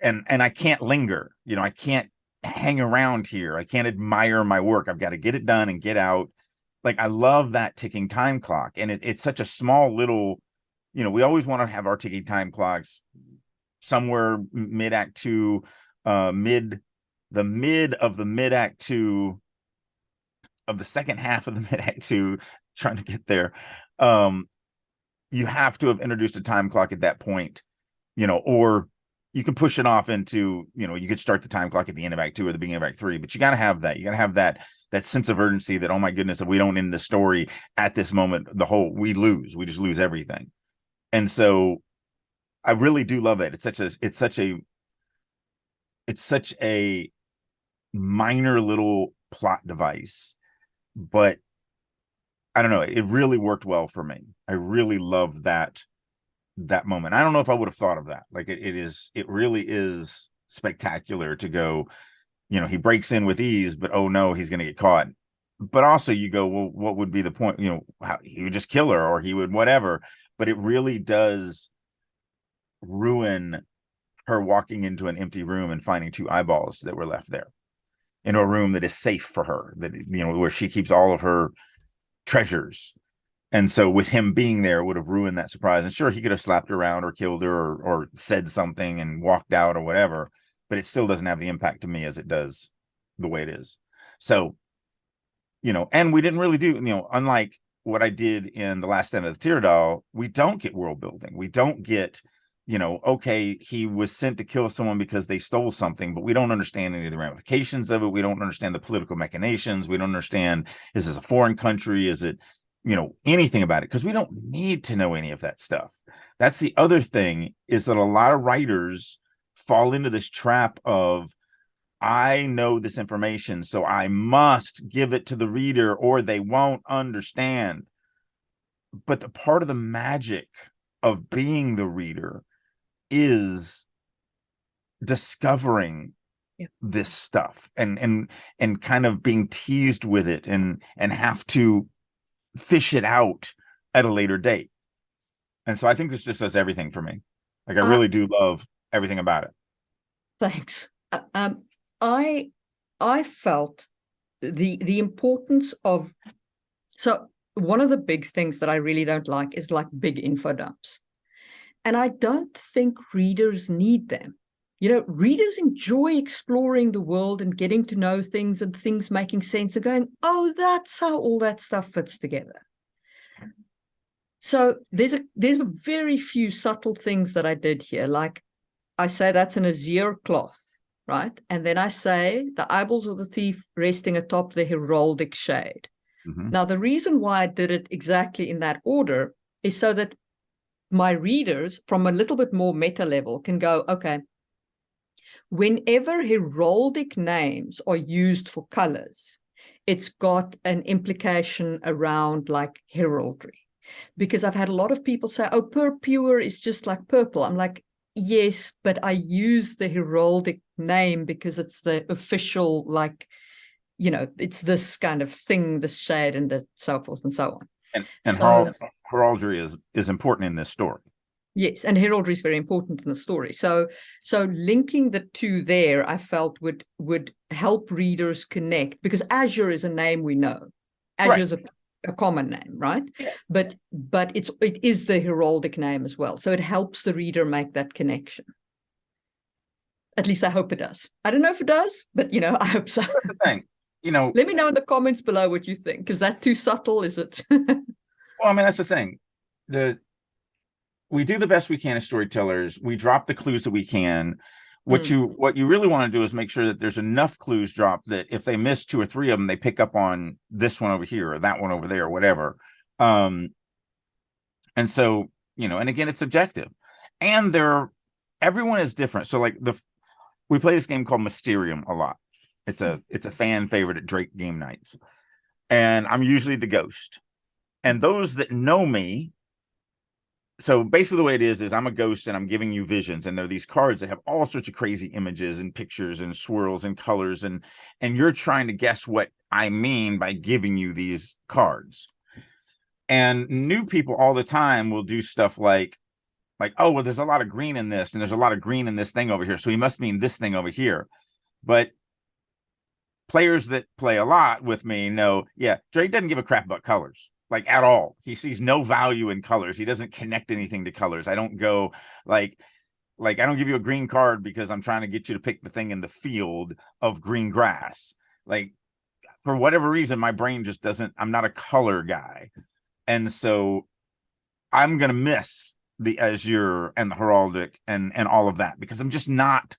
And I can't linger, I can't hang around here. I can't admire my work. I've got to get it done and get out. Like, I love that ticking time clock. And it's such a small little, we always want to have our ticking time clocks somewhere mid-act 2, the mid of the mid-act 2 of the second half of the mid-act 2, trying to get there. You have to have introduced a time clock at that point, or you can push it off into, you could start the time clock at the end of Act 2 or the beginning of Act 3, but you got to have that. You got to have that sense of urgency that, oh my goodness, if we don't end the story at this moment, we just lose everything. And so I really do love it. It's such a minor little plot device, but I don't know, it really worked well for me. I really loved that moment. I don't know if I would have thought of that. Like it really is spectacular to go, he breaks in with ease, but oh no, he's going to get caught. But also you go, well, what would be the point? How, he would just kill her, or he would whatever. But it really does ruin her walking into an empty room and finding 2 eyeballs that were left there in a room that is safe for her, that, where she keeps all of her treasures. And so with him being there, it would have ruined that surprise. And sure, he could have slapped her around or killed her, or said something and walked out or whatever, but it still doesn't have the impact to me as it does the way it is. So, and we didn't really do, unlike what I did in The Last Stand of the Teardal, we don't get world building. We don't get, okay, he was sent to kill someone because they stole something, but we don't understand any of the ramifications of it. We don't understand the political machinations. We don't understand, is this a foreign country? Is it, anything about it? Because we don't need to know any of that stuff. That's the other thing, is that a lot of writers fall into this trap of, I know this information, so I must give it to the reader or they won't understand. But the part of the magic of being the reader is discovering this stuff and kind of being teased with it and have to fish it out at a later date. And so I think this just does everything for me. Like, I really do love everything about it. Thanks. I felt the importance of, so one of the big things that I really don't like is like big info dumps. And I don't think readers need them. Readers enjoy exploring the world and getting to know things and things making sense and going, oh, that's how all that stuff fits together. So there's a very few subtle things that I did here. Like I say, that's an azure cloth, right? And then I say the eyeballs of the thief resting atop the heraldic shade. Mm-hmm. Now, the reason why I did it exactly in that order is so that my readers, from a little bit more meta level, can go, okay, whenever heraldic names are used for colors, it's got an implication around like heraldry. Because I've had a lot of people say, oh, purpure is just like purple. I'm like, yes, but I use the heraldic name because it's the official, like, it's this kind of thing, this shade, and so forth and so on. And so, heraldry is important in this story. Yes, and heraldry is very important in the story. So linking the two there, I felt would help readers connect, because azure is a name we know. Azure is a common name, right? Yeah. But it is the heraldic name as well. So it helps the reader make that connection. At least I hope it does. I don't know if it does, but I hope so. That's the thing. Let me know in the comments below what you think. Is that too subtle? Is it? Well, I mean, that's the thing. We do the best we can as storytellers. We drop the clues that we can. What you really want to do is make sure that there's enough clues dropped that if they miss 2 or 3 of them, they pick up on this one over here or that one over there or whatever. And so, and again, it's subjective, and everyone is different. So like we play this game called Mysterium a lot. It's a fan favorite at Drake game nights, and I'm usually the ghost. And those that know me, so basically the way it is I'm a ghost and I'm giving you visions, and there are these cards that have all sorts of crazy images and pictures and swirls and colors, and you're trying to guess what I mean by giving you these cards. And new people all the time will do stuff like, oh, well, there's a lot of green in this, and there's a lot of green in this thing over here, so he must mean this thing over here. But players that play a lot with me know, yeah, Drake doesn't give a crap about colors, like at all. He sees no value in colors. He doesn't connect anything to colors. I don't go like I don't give you a green card because I'm trying to get you to pick the thing in the field of green grass. Like, for whatever reason, my brain just doesn't, I'm not a color guy. And so I'm going to miss the azure and the heraldic and all of that, because I'm just not,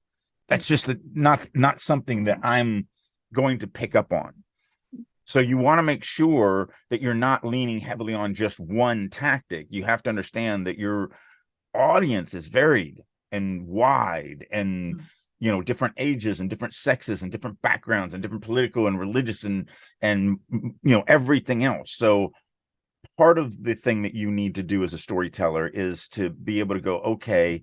that's just not something that I'm going to pick up on. So you want to make sure that you're not leaning heavily on just one tactic. You have to understand that your audience is varied and wide, and different ages and different sexes and different backgrounds and different political and religious and everything else. So part of the thing that you need to do as a storyteller is to be able to go, okay,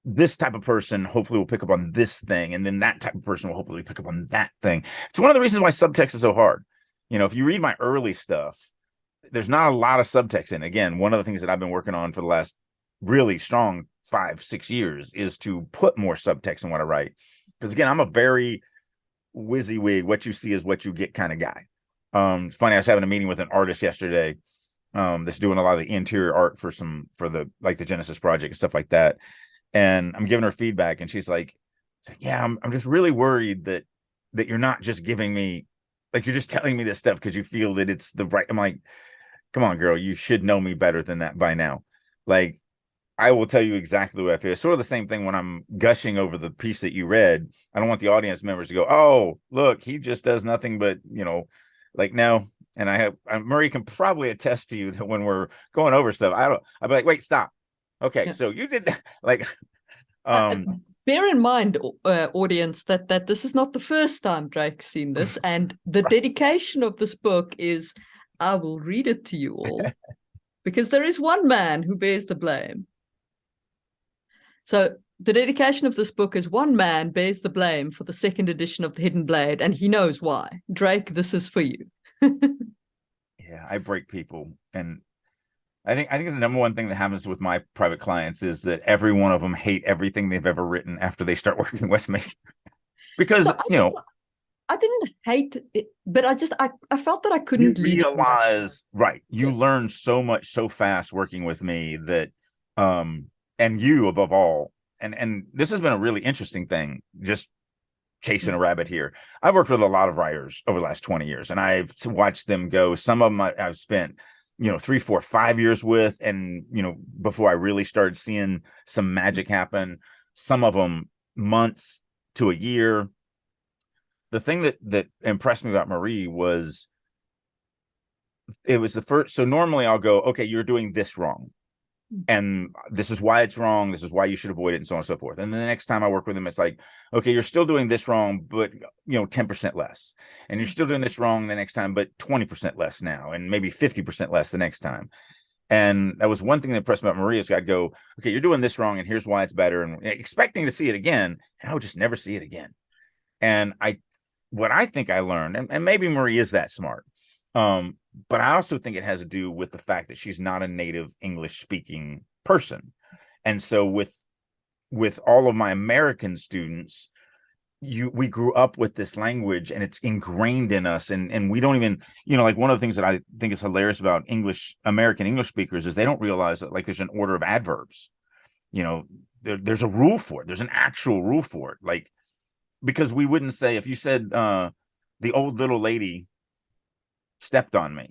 this type of person hopefully will pick up on this thing, and then that type of person will hopefully pick up on that thing. It's one of the reasons why subtext is so hard. If you read my early stuff, there's not a lot of subtext in. Again, one of the things that I've been working on for the last really strong 5-6 years is to put more subtext in what I write. Because again, I'm a very WYSIWYG, what you see is what you get kind of guy. It's funny, I was having a meeting with an artist yesterday that's doing a lot of the interior art for the Genesis project and stuff like that. And I'm giving her feedback, and she's like, yeah, I'm just really worried that you're not just giving me, like, you're just telling me this stuff because you feel that it's the right. I'm like, come on, girl, you should know me better than that by now. Like, I will tell you exactly what I feel. It's sort of the same thing when I'm gushing over the piece that you read. I don't want the audience members to go, oh, look, he just does nothing but, like, no. And Murray can probably attest to you that when we're going over stuff, I'll be like, wait, stop. Okay, so you did that. Like, bear in mind, audience, that this is not the first time Drake's seen this, and the dedication of this book is, I will read it to you all, because there is one man who bears the blame. So the dedication of this book is one man bears the blame for the second edition of The Hidden Blade, and he knows why. Drake, this is for you. Yeah, I break people, and I think the number one thing that happens with my private clients is that every one of them hate everything they've ever written after they start working with me. Because, I didn't hate it, but I felt that I couldn't realize, right. You learn so much so fast working with me that, and you above all, and this has been a really interesting thing, just chasing a rabbit here. I've worked with a lot of writers over the last 20 years, and I've watched them go. Some of them I've spent 3, 4, 5 years with, and before I really started seeing some magic happen. Some of them months to a year. The thing that impressed me about Marie was, it was the first. So normally I'll go, okay, you're doing this wrong, and this is why it's wrong. This is why you should avoid it, and so on and so forth. And then the next time I work with them, it's like, okay, you're still doing this wrong, but 10% less, and you're still doing this wrong the next time, but 20% less now, and maybe 50% less the next time. And that was one thing that impressed me about Maria. Is I'd go, okay, you're doing this wrong, and here's why it's better, and expecting to see it again, and I would just never see it again. And what I think I learned, and maybe Marie is that smart, but I also think it has to do with the fact that she's not a native English speaking person. And so with all of my American students, we grew up with this language, and it's ingrained in us, and we don't even, like, one of the things that I think is hilarious about American English speakers is they don't realize that, like, there's an order of adverbs. There's a rule for it. There's an actual rule for it. Like, because we wouldn't say, if you said the old little lady stepped on me,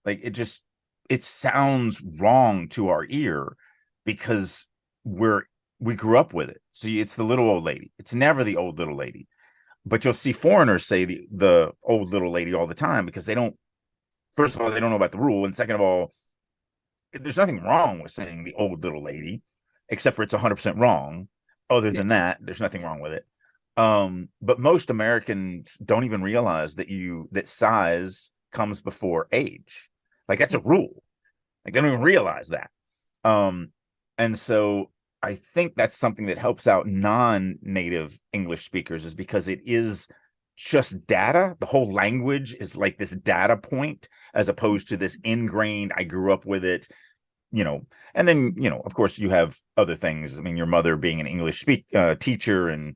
like, it sounds wrong to our ear because we grew up with it. So it's the little old lady. It's never the old little lady. But you'll see foreigners say the old little lady all the time, because first of all, they don't know about the rule, and second of all, there's nothing wrong with saying the old little lady, except for it's 100% wrong. Other than that, there's nothing wrong with it. But most Americans don't even realize that size comes before age. Like, that's a rule. Like, they don't even realize that. And so I think that's something that helps out non-native English speakers, is because it is just data. The whole language is like this data point, as opposed to this ingrained, I grew up with it, and then, of course, you have other things. I mean, your mother being an English teacher, and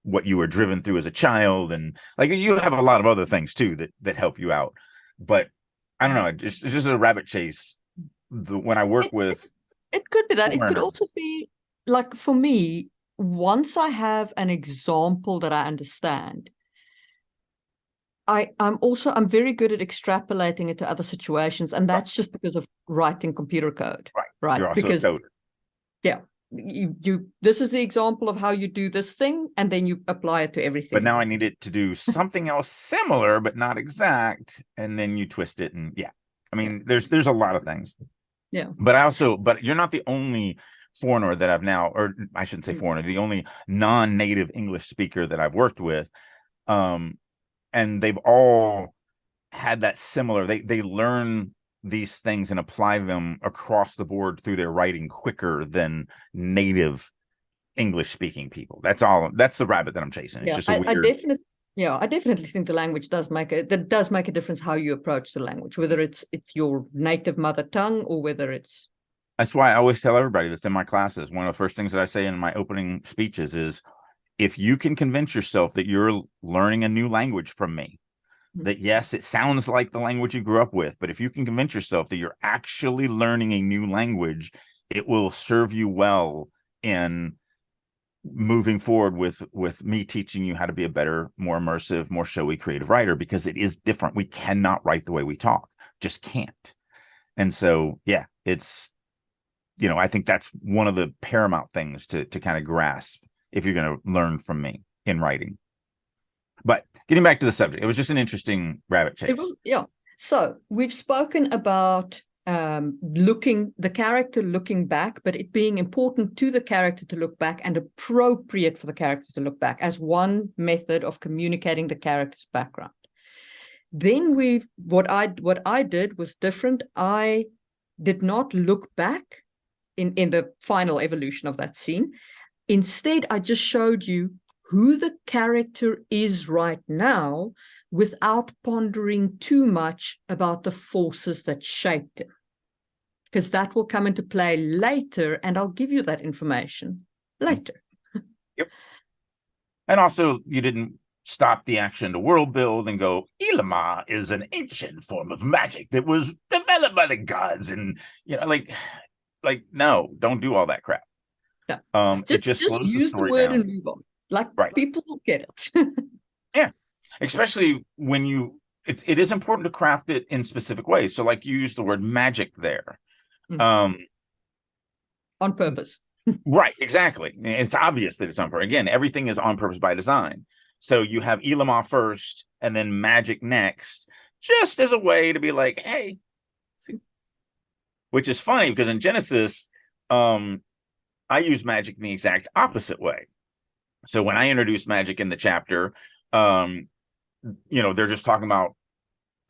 what you were driven through as a child, and, like, you have a lot of other things too that help you out. But I don't know, it's just a rabbit chase. When I work with, it could be that. It could also be, like, for me, once I have an example that I understand, I'm very good at extrapolating it to other situations, and that's just because of writing computer code. Right. You're also because a coder. Yeah, this is the example of how you do this thing, and then you apply it to everything. But now I need it to do something else similar but not exact, and then you twist it, and I mean, there's a lot of things. Yeah. But you're not the only foreigner that I've now, or I shouldn't say foreigner, the only non-native English speaker that I've worked with. And they've all had that similar, they learn these things and apply them across the board through their writing quicker than native English speaking people. That's the rabbit that I'm chasing. It's just a weird. I definitely think the language does make a difference how you approach the language, whether it's your native mother tongue or whether it's. That's why I always tell everybody that's in my classes, one of the first things that I say in my opening speeches is, if you can convince yourself that you're learning a new language from me, that yes, it sounds like the language you grew up with, but if you can convince yourself that you're actually learning a new language, it will serve you well in moving forward with me teaching you how to be a better, more immersive, more showy creative writer, because it is different. We cannot write the way we talk, just can't. And so, yeah, it's, I think that's one of the paramount things to kind of grasp if you're going to learn from me in writing. But getting back to the subject, it was just an interesting rabbit chase. So we've spoken about the character looking back, but it being important to the character to look back and appropriate for the character to look back as one method of communicating the character's background. Then what I did was different. I did not look back in the final evolution of that scene. Instead, I just showed you who the character is right now without pondering too much about the forces that shaped him. Because that will come into play later, and I'll give you that information later. Yep. And also, you didn't stop the action to world build and go, Ilama is an ancient form of magic that was developed by the gods. And, no, don't do all that crap. No. It just slows use the story the word down. and move on. People will get it. Yeah. Especially when it is important to craft it in specific ways. So like you use the word magic there. On purpose. Right, exactly. It's obvious that it's on purpose. Again, everything is on purpose by design. So you have Ilama first and then magic next, just as a way to be like, hey, see? Which is funny because in Genesis, I use magic in the exact opposite way. So when I introduce magic in the chapter, they're just talking about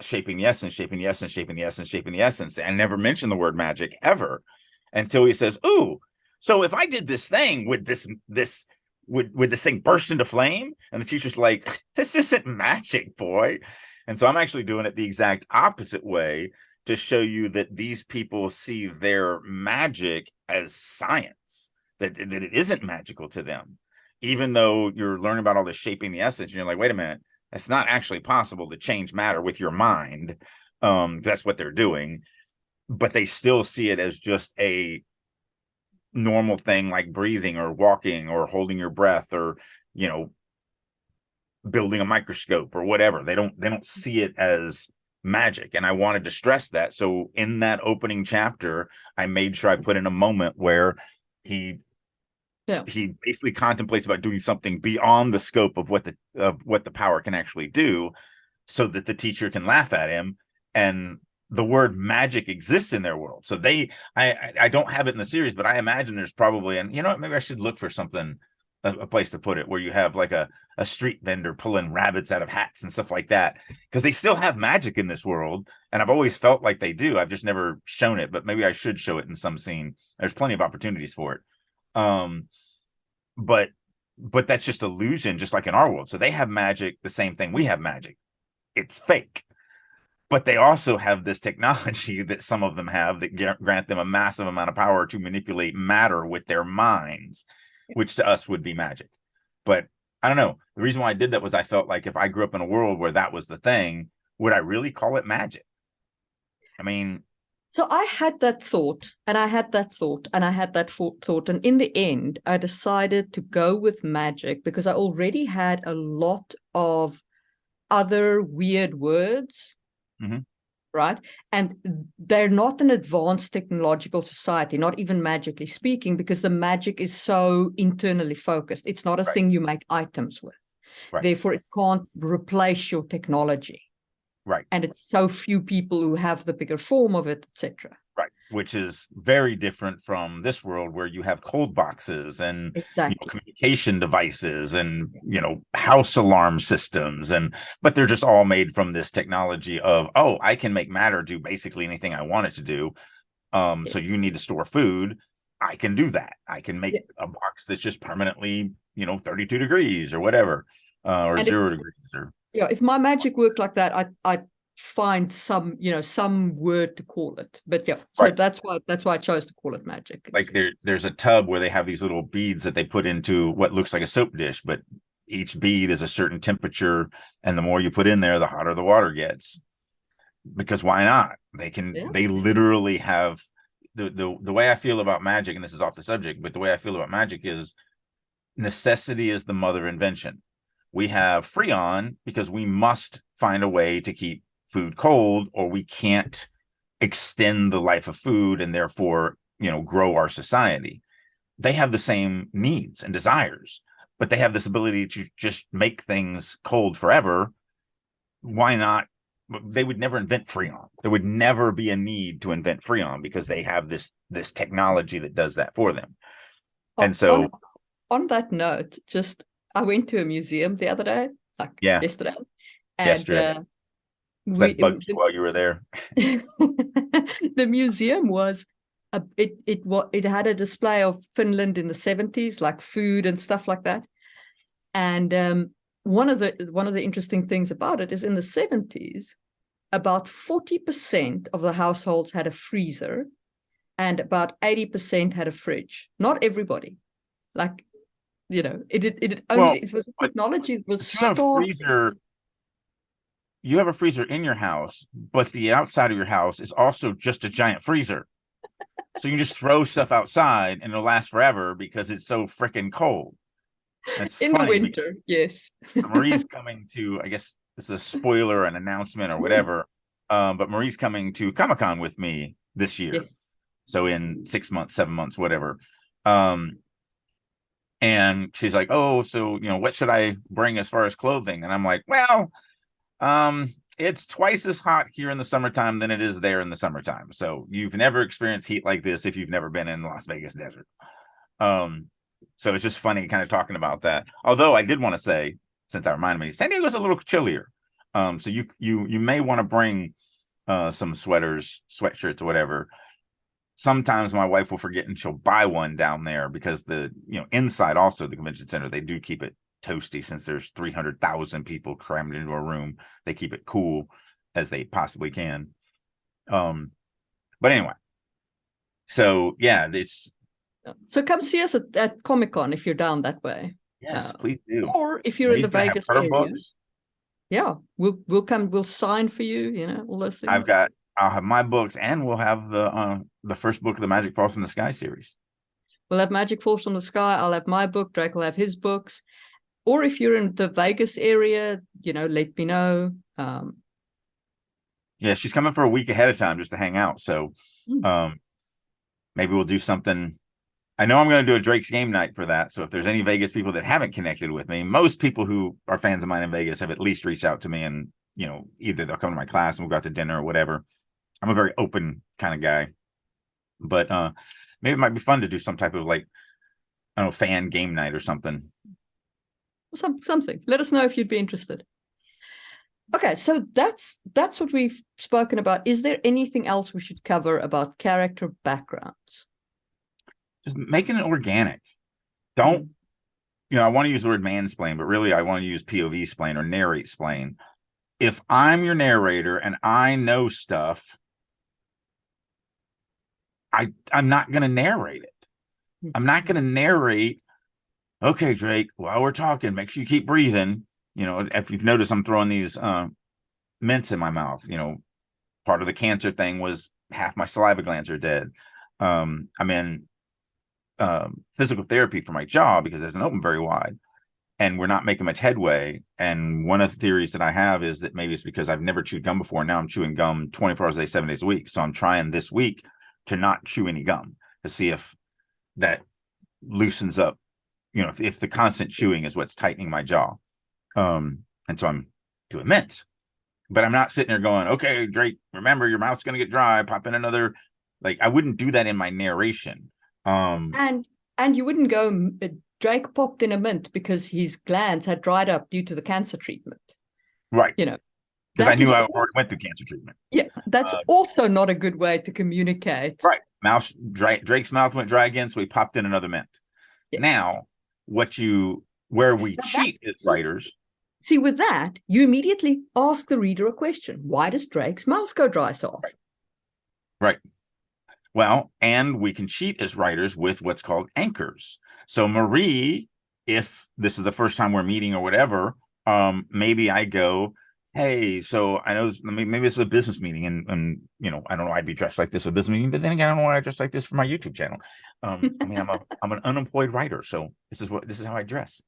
shaping the essence, shaping the essence, shaping the essence, shaping the essence. I never mention the word magic ever until he says, ooh, so if I did this thing with this thing burst into flame, and the teacher's like, this isn't magic, boy. And so I'm actually doing it the exact opposite way to show you that these people see their magic as science, that it isn't magical to them. Even though you're learning about all this shaping the essence, and you're like, wait a minute, it's not actually possible to change matter with your mind. That's what they're doing. But they still see it as just a normal thing like breathing or walking or holding your breath or, building a microscope or whatever. They don't see it as magic. And I wanted to stress that. So in that opening chapter, I made sure I put in a moment where he basically contemplates about doing something beyond the scope of what the power can actually do, so that the teacher can laugh at him. And the word magic exists in their world. So I don't have it in the series, but I imagine there's probably, and maybe I should look for something, a place to put it, where you have like a street vendor pulling rabbits out of hats and stuff like that, because they still have magic in this world. And I've always felt like they do. I've just never shown it, but maybe I should show it in some scene. There's plenty of opportunities for it. But that's just illusion, just like in our world. So they have magic, the same thing we have magic. It's fake. But they also have this technology that some of them have that grant them a massive amount of power to manipulate matter with their minds, which to us would be magic. But I don't know. The reason why I did that was I felt like if I grew up in a world where that was the thing, would I really call it magic? I mean, so I had that thought, and I had that thought, and I had that thought. And in the end, I decided to go with magic because I already had a lot of other weird words, right? And they're not an advanced technological society, not even magically speaking, because the magic is so internally focused. It's not a thing you make items with. Right. Therefore, it can't replace your technology. Right. And it's so few people who have the bigger form of it, etc. Right. which is very different from this world where you have cold boxes and communication devices and house alarm systems, but they're just all made from this technology of, oh, I can make matter do basically anything I want it to do. So you need to store food. I can do that. I can make a box that's just permanently 32 degrees or whatever, or and 0 degrees. Or if my magic worked like that, I find some word to call it, but so that's why I chose to call it magic. Like there's a tub where they have these little beads that they put into what looks like a soap dish, but each bead is a certain temperature, and the more you put in there, the hotter the water gets, because why not? They literally have the way I feel about magic, and this is off the subject, but the way I feel about magic is necessity is the mother of invention. We have Freon because we must find a way to keep food cold, or we can't extend the life of food and therefore grow our society. They have the same needs and desires, but they have this ability to just make things cold forever. Why not? They would never invent Freon. There would never be a need to invent Freon because they have this technology that does that for them. And so on that note, I went to a museum the other day, yesterday. And was that bugged you while you were there? The museum was it had a display of Finland in the 70s, like food and stuff like that. And one of the interesting things about it is in the 70s, about 40% of the households had a freezer, and about 80% had a fridge. Not everybody, like it was technology that was freezer. You have a freezer in your house, but the outside of your house is also just a giant freezer. So you can just throw stuff outside and it'll last forever because it's so freaking cold. That's in the winter. Yes. Marie's coming to, I guess this is a spoiler, an announcement or whatever. But Marie's coming to Comic-Con with me this year. Yes. So in 6 months, 7 months, whatever. And she's like, oh, so, what should I bring as far as clothing? And I'm like, well, it's twice as hot here in the summertime than it is there in the summertime. So you've never experienced heat like this if you've never been in the Las Vegas desert. So it's just funny kind of talking about that. Although I did want to say, since I reminded me, San Diego's a little chillier. So you may want to bring some sweaters, sweatshirts, or whatever. Sometimes my wife will forget and she'll buy one down there because inside also the convention center, they do keep it toasty since there's 300,000 people crammed into a room. They keep it cool as they possibly can. But anyway, so so come see us at Comic-Con if you're down that way. Yes, please do. Or if you're in the Vegas area. Books. Yeah, we'll come. We'll sign for you. All those things. I'll have my books, and we'll have the first book of the Magic Falls from the Sky series. We'll have Magic Falls from the Sky. I'll have my book. Drake will have his books. Or if you're in the Vegas area, let me know. Yeah, she's coming for a week ahead of time just to hang out. So maybe we'll do something. I know I'm going to do a Drake's game night for that. So if there's any Vegas people that haven't connected with me, most people who are fans of mine in Vegas have at least reached out to me, and either they'll come to my class and we'll go out to dinner or whatever. I'm a very open kind of guy, but maybe it might be fun to do some type of fan game night or something. Something. Let us know if you'd be interested. Okay, so that's what we've spoken about. Is there anything else we should cover about character backgrounds? Just making it organic. Don't, I want to use the word mansplain, but really I want to use POV splain or narrate splain. If I'm your narrator and I know stuff, I'm not going to narrate it. I'm not going to narrate, okay, Drake, while we're talking, make sure you keep breathing. If you've noticed, I'm throwing these mints in my mouth. Part of the cancer thing was half my saliva glands are dead. I'm in physical therapy for my jaw because it doesn't open very wide, and we're not making much headway. And one of the theories that I have is that maybe it's because I've never chewed gum before. Now I'm chewing gum 24 hours a day, 7 days a week. So I'm trying this week to not chew any gum to see if that loosens up, if the constant chewing is what's tightening my jaw. And so I'm doing mints, but I'm not sitting there going, okay, Drake, remember your mouth's going to get dry, pop in another Like I wouldn't do that in my narration. And you wouldn't go, Drake popped in a mint because his glands had dried up due to the cancer treatment. Right. You know, because I that knew is I also, already went through cancer treatment. yeah, that's also not a good way to communicate. Right. Drake's mouth went dry again, so he popped in another mint. Yeah. Now, where we cheat as writers. See, with that, you immediately ask the reader a question. Why does Drake's mouth go dry so often? Right. Well, and we can cheat as writers with what's called anchors. So Marie, if this is the first time we're meeting or whatever, maybe I go, hey, so I know maybe this is a business meeting, and you know, I don't know, I'd be dressed like this at a business meeting, but then again, I don't know why I dress like this for my YouTube channel. I mean, I'm an unemployed writer, so this is how I dress.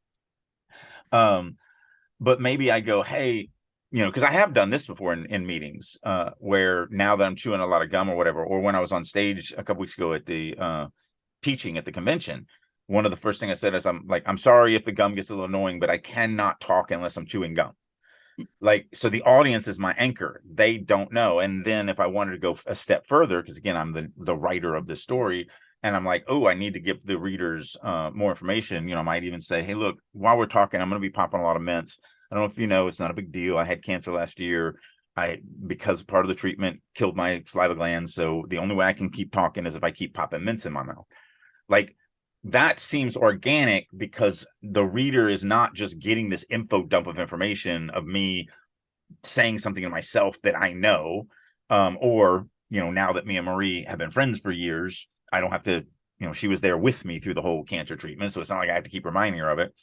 But maybe I go, hey, you know, because I have done this before in meetings, where now that I'm chewing a lot of gum or whatever, or when I was on stage a couple weeks ago at the teaching at the convention, one of the first things I said is, I'm sorry if the gum gets a little annoying, but I cannot talk unless I'm chewing gum. Like, so the audience is my anchor. They don't know. And then if I wanted to go a step further, because again, I'm the writer of the story, and I'm like, oh, I need to give the readers more information. You know, I might even say, hey, look, while we're talking, I'm going to be popping a lot of mints. I don't know if you know, it's not a big deal. I had cancer last year. Because part of the treatment killed my saliva glands. So the only way I can keep talking is if I keep popping mints in my mouth. Like, that seems organic because the reader is not just getting this info dump of information of me saying something to myself that I know, or, you know, now that me and Marie have been friends for years, I don't have to, you know, she was there with me through the whole cancer treatment. So it's not like I have to keep reminding her of it.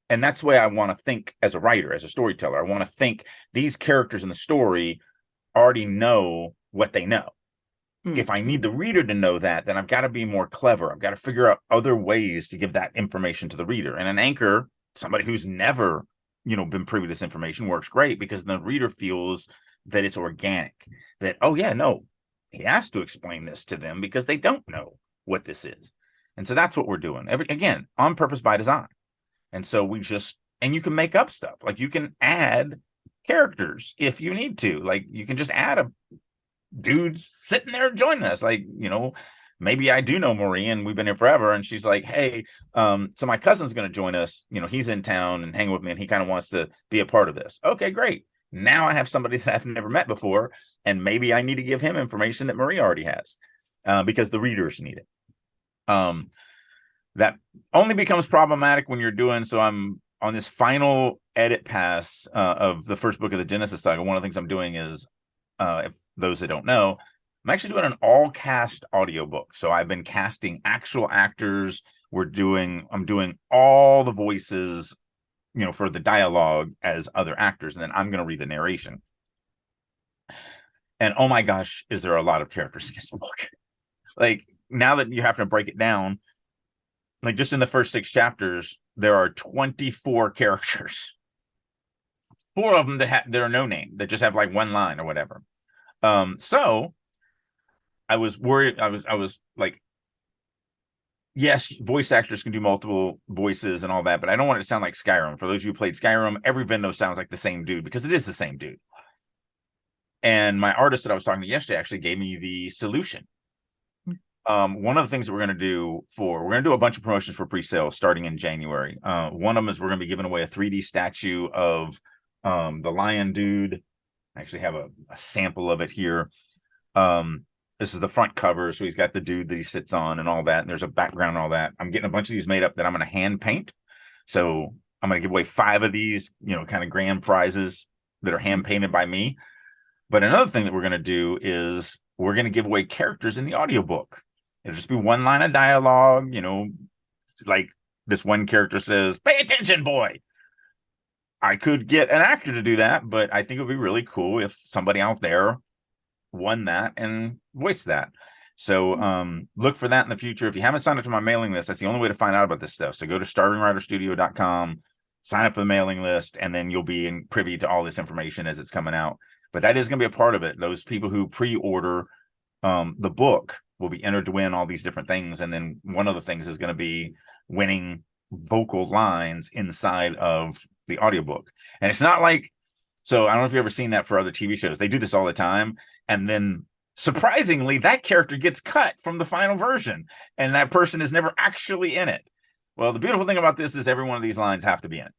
And that's the way I want to think as a writer, as a storyteller. I want to think these characters in the story already know what they know. If I need the reader to know that, then I've got to be more clever. I've got to figure out other ways to give that information to the reader. And an anchor, somebody who's never, you know, been privy to this information, works great because the reader feels that it's organic, that, oh yeah, no, he has to explain this to them because they don't know what this is. And so that's what we're doing. Again, on purpose by design. And so and you can make up stuff. Like you can add characters if you need to. Like you can just add a dude's sitting there joining us. Like, you know, maybe I do know Marie and we've been here forever. And she's like, hey, so my cousin's going to join us. You know, he's in town and hang with me and he kind of wants to be a part of this. Okay, great. Now I have somebody that I've never met before. And maybe I need to give him information that Marie already has because the readers need it. That only becomes problematic when you're doing, so I'm on this final edit pass of the first book of the Genesis saga. One of the things I'm doing is, if those that don't know, I'm actually doing an all cast audiobook. So I've been casting actual actors. I'm doing all the voices, you know, for the dialogue as other actors, and then I'm going to read the narration. And oh my gosh, is there a lot of characters in this book? Like, now that you have to break it down, like just in the first 6 chapters, there are 24 characters. 4 of them that are no name, that just have like one line or whatever. So I was worried. I was like, yes, voice actors can do multiple voices and all that, but I don't want it to sound like Skyrim. For those of you who played Skyrim, every Vendo sounds like the same dude because it is the same dude. And my artist that I was talking to yesterday actually gave me the solution. One of the things that we're going to do a bunch of promotions for pre-sale starting in January. One of them is we're going to be giving away a 3D statue of the lion dude. I actually have a sample of it here. This is the front cover. So he's got the dude that he sits on and all that. And there's a background and all that. I'm getting a bunch of these made up that I'm going to hand paint. So I'm going to give away 5 of these, you know, kind of grand prizes that are hand painted by me. But another thing that we're going to do is we're going to give away characters in the audiobook. It'll just be one line of dialogue, you know, like this one character says, "Pay attention, boy." I could get an actor to do that, but I think it would be really cool if somebody out there won that and voiced that. So look for that in the future. If you haven't signed up to my mailing list, that's the only way to find out about this stuff. So go to starvingwriterstudio.com, sign up for the mailing list, and then you'll be privy to all this information as it's coming out. But that is going to be a part of it. Those people who pre-order the book will be entered to win all these different things. And then one of the things is going to be winning vocal lines inside of the audiobook. And it's not like, so I don't know if you've ever seen that for other TV shows. They do this all the time. And then surprisingly, that character gets cut from the final version, and that person is never actually in it. Well, the beautiful thing about this is every one of these lines have to be in it.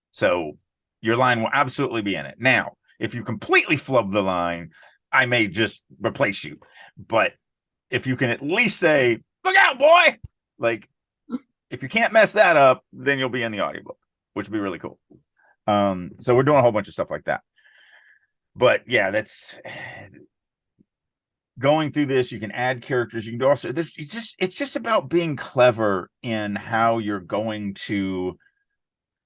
So your line will absolutely be in it. Now, if you completely flub the line, I may just replace you. But if you can at least say, look out, boy, like, if you can't mess that up, then you'll be in the audiobook, which would be really cool. So we're doing a whole bunch of stuff like that. But yeah, that's going through this. You can add characters. You can do also, it's just about being clever in how you're going to,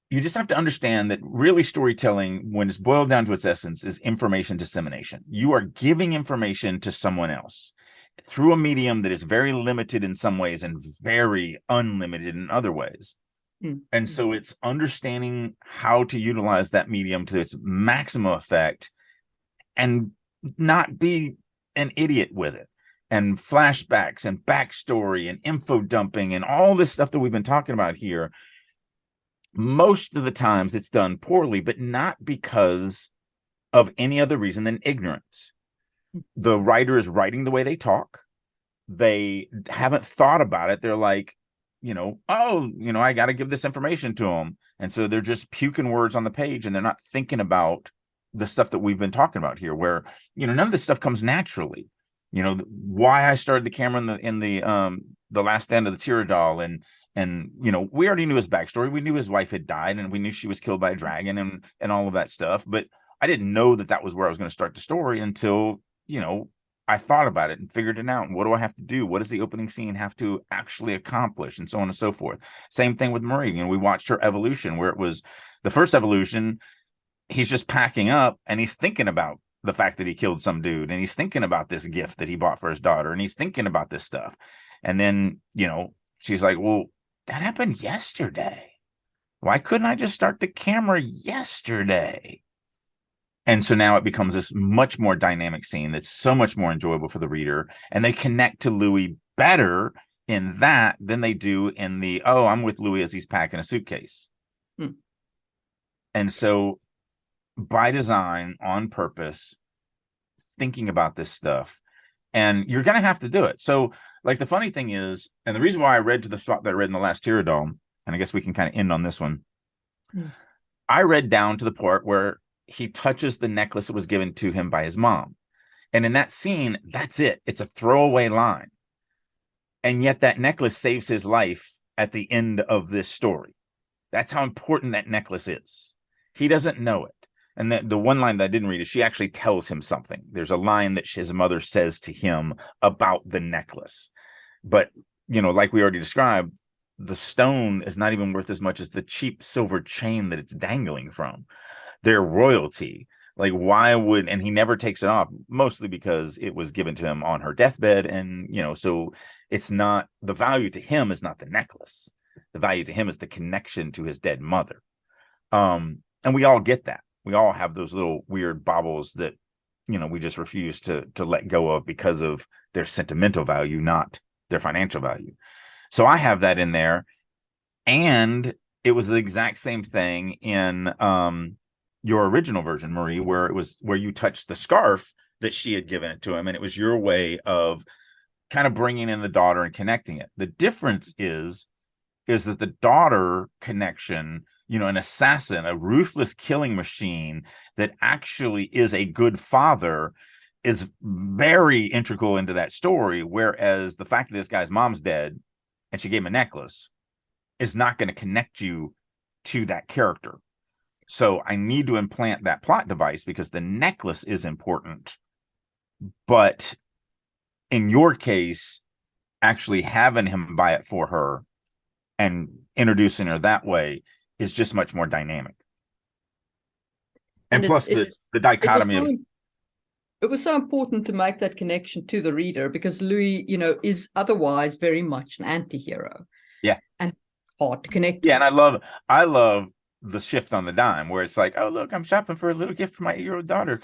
you just have to understand that really storytelling, when it's boiled down to its essence, is information dissemination. You are giving information to someone else through a medium that is very limited in some ways and very unlimited in other ways. Mm-hmm. And so it's understanding how to utilize that medium to its maximum effect and not be an idiot with it. And flashbacks and backstory and info dumping and all this stuff that we've been talking about here. Most of the times it's done poorly, but not because of any other reason than ignorance. The writer is writing the way they talk. They haven't thought about it. They're like, I got to give this information to them. And so they're just puking words on the page, and they're not thinking about the stuff that we've been talking about here, where, none of this stuff comes naturally. Why I started the camera in the last stand of the Tyrrell, and we already knew his backstory. We knew his wife had died, and we knew she was killed by a dragon and all of that stuff. But I didn't know that was where I was going to start the story until, I thought about it and figured it out. And what do I have to do? What does the opening scene have to actually accomplish? And so on and so forth. Same thing with Marie. We watched her evolution, where it was the first evolution. He's just packing up and he's thinking about the fact that he killed some dude, and he's thinking about this gift that he bought for his daughter, and he's thinking about this stuff. And then, she's like, well, that happened yesterday. Why couldn't I just start the camera yesterday? And so now it becomes this much more dynamic scene that's so much more enjoyable for the reader. And they connect to Louis better in that than they do in the, I'm with Louis as he's packing a suitcase. And so by design, on purpose, thinking about this stuff, and you're going to have to do it. So like the funny thing is, and the reason why I read to the spot that I read in the last Tyrrell, and I guess we can kind of end on this one. I read down to the part where he touches the necklace that was given to him by his mom. And in that scene, that's it. It's a throwaway line. And yet that necklace saves his life at the end of this story. That's how important that necklace is. He doesn't know it. And the one line that I didn't read is she actually tells him something. There's a line that his mother says to him about the necklace. But, like we already described, the stone is not even worth as much as the cheap silver chain that it's dangling from. Their royalty. Like, why would, and he never takes it off, mostly because it was given to him on her deathbed. And, so it's not, the value to him is not the necklace. The value to him is the connection to his dead mother. And we all get that. We all have those little weird baubles that, we just refuse to let go of because of their sentimental value, not their financial value. So I have that in there. And it was the exact same thing in, your original version, Marie, where you touched the scarf that she had given it to him, and it was your way of kind of bringing in the daughter and connecting it. The difference is that the daughter connection, an assassin, a ruthless killing machine that actually is a good father, is very integral into that story. Whereas the fact that this guy's mom's dead and she gave him a necklace is not going to connect you to that character. So I need to implant that plot device because the necklace is important. But in your case, actually having him buy it for her and introducing her that way is just much more dynamic. And plus the dichotomy of... It was so important to make that connection to the reader because Louis, is otherwise very much an anti-hero. Yeah. And hard to connect. Yeah, and I love the shift on the dime where it's like, oh, look, I'm shopping for a little gift for my 8-year-old daughter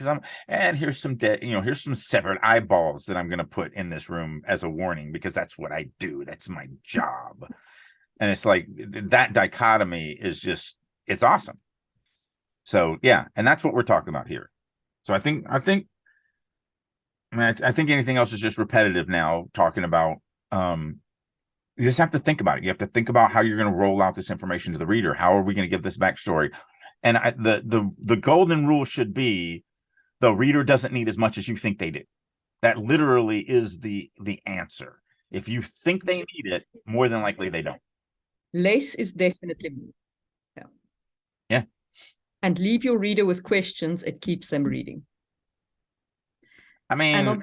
and here's some here's some severed eyeballs that I'm going to put in this room as a warning because that's what I do. That's my job. And it's like that dichotomy is just, it's awesome. So yeah, and that's what we're talking about here. So I think I mean, I think anything else is just repetitive now, talking about, you just have to think about it. You have to think about how you're going to roll out this information to the reader. How are we going to give this backstory? And the golden rule should be the reader doesn't need as much as you think they do. That literally is the answer. If you think they need it, more than likely they don't. Less is definitely more. Yeah. Yeah. And leave your reader with questions. It keeps them reading. I mean,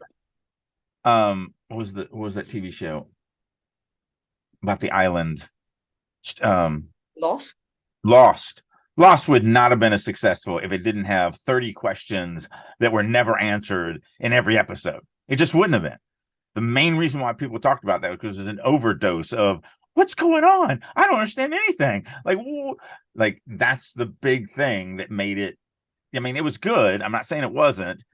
what was that TV show about the island? Lost would not have been as successful if it didn't have 30 questions that were never answered in every episode. It just wouldn't have been. The main reason why people talked about that was because there's an overdose of what's going on. I don't understand anything. Like that's the big thing that made it. I mean, it was good. I'm not saying it wasn't,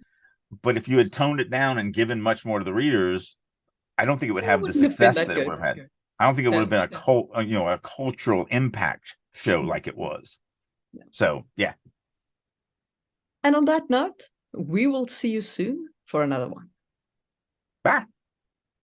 but if you had toned it down and given much more to the readers, I don't think it would have the success that it would have had. I don't think it would have been a cultural impact show like it was. So, yeah. And on that note, we will see you soon for another one. Bye.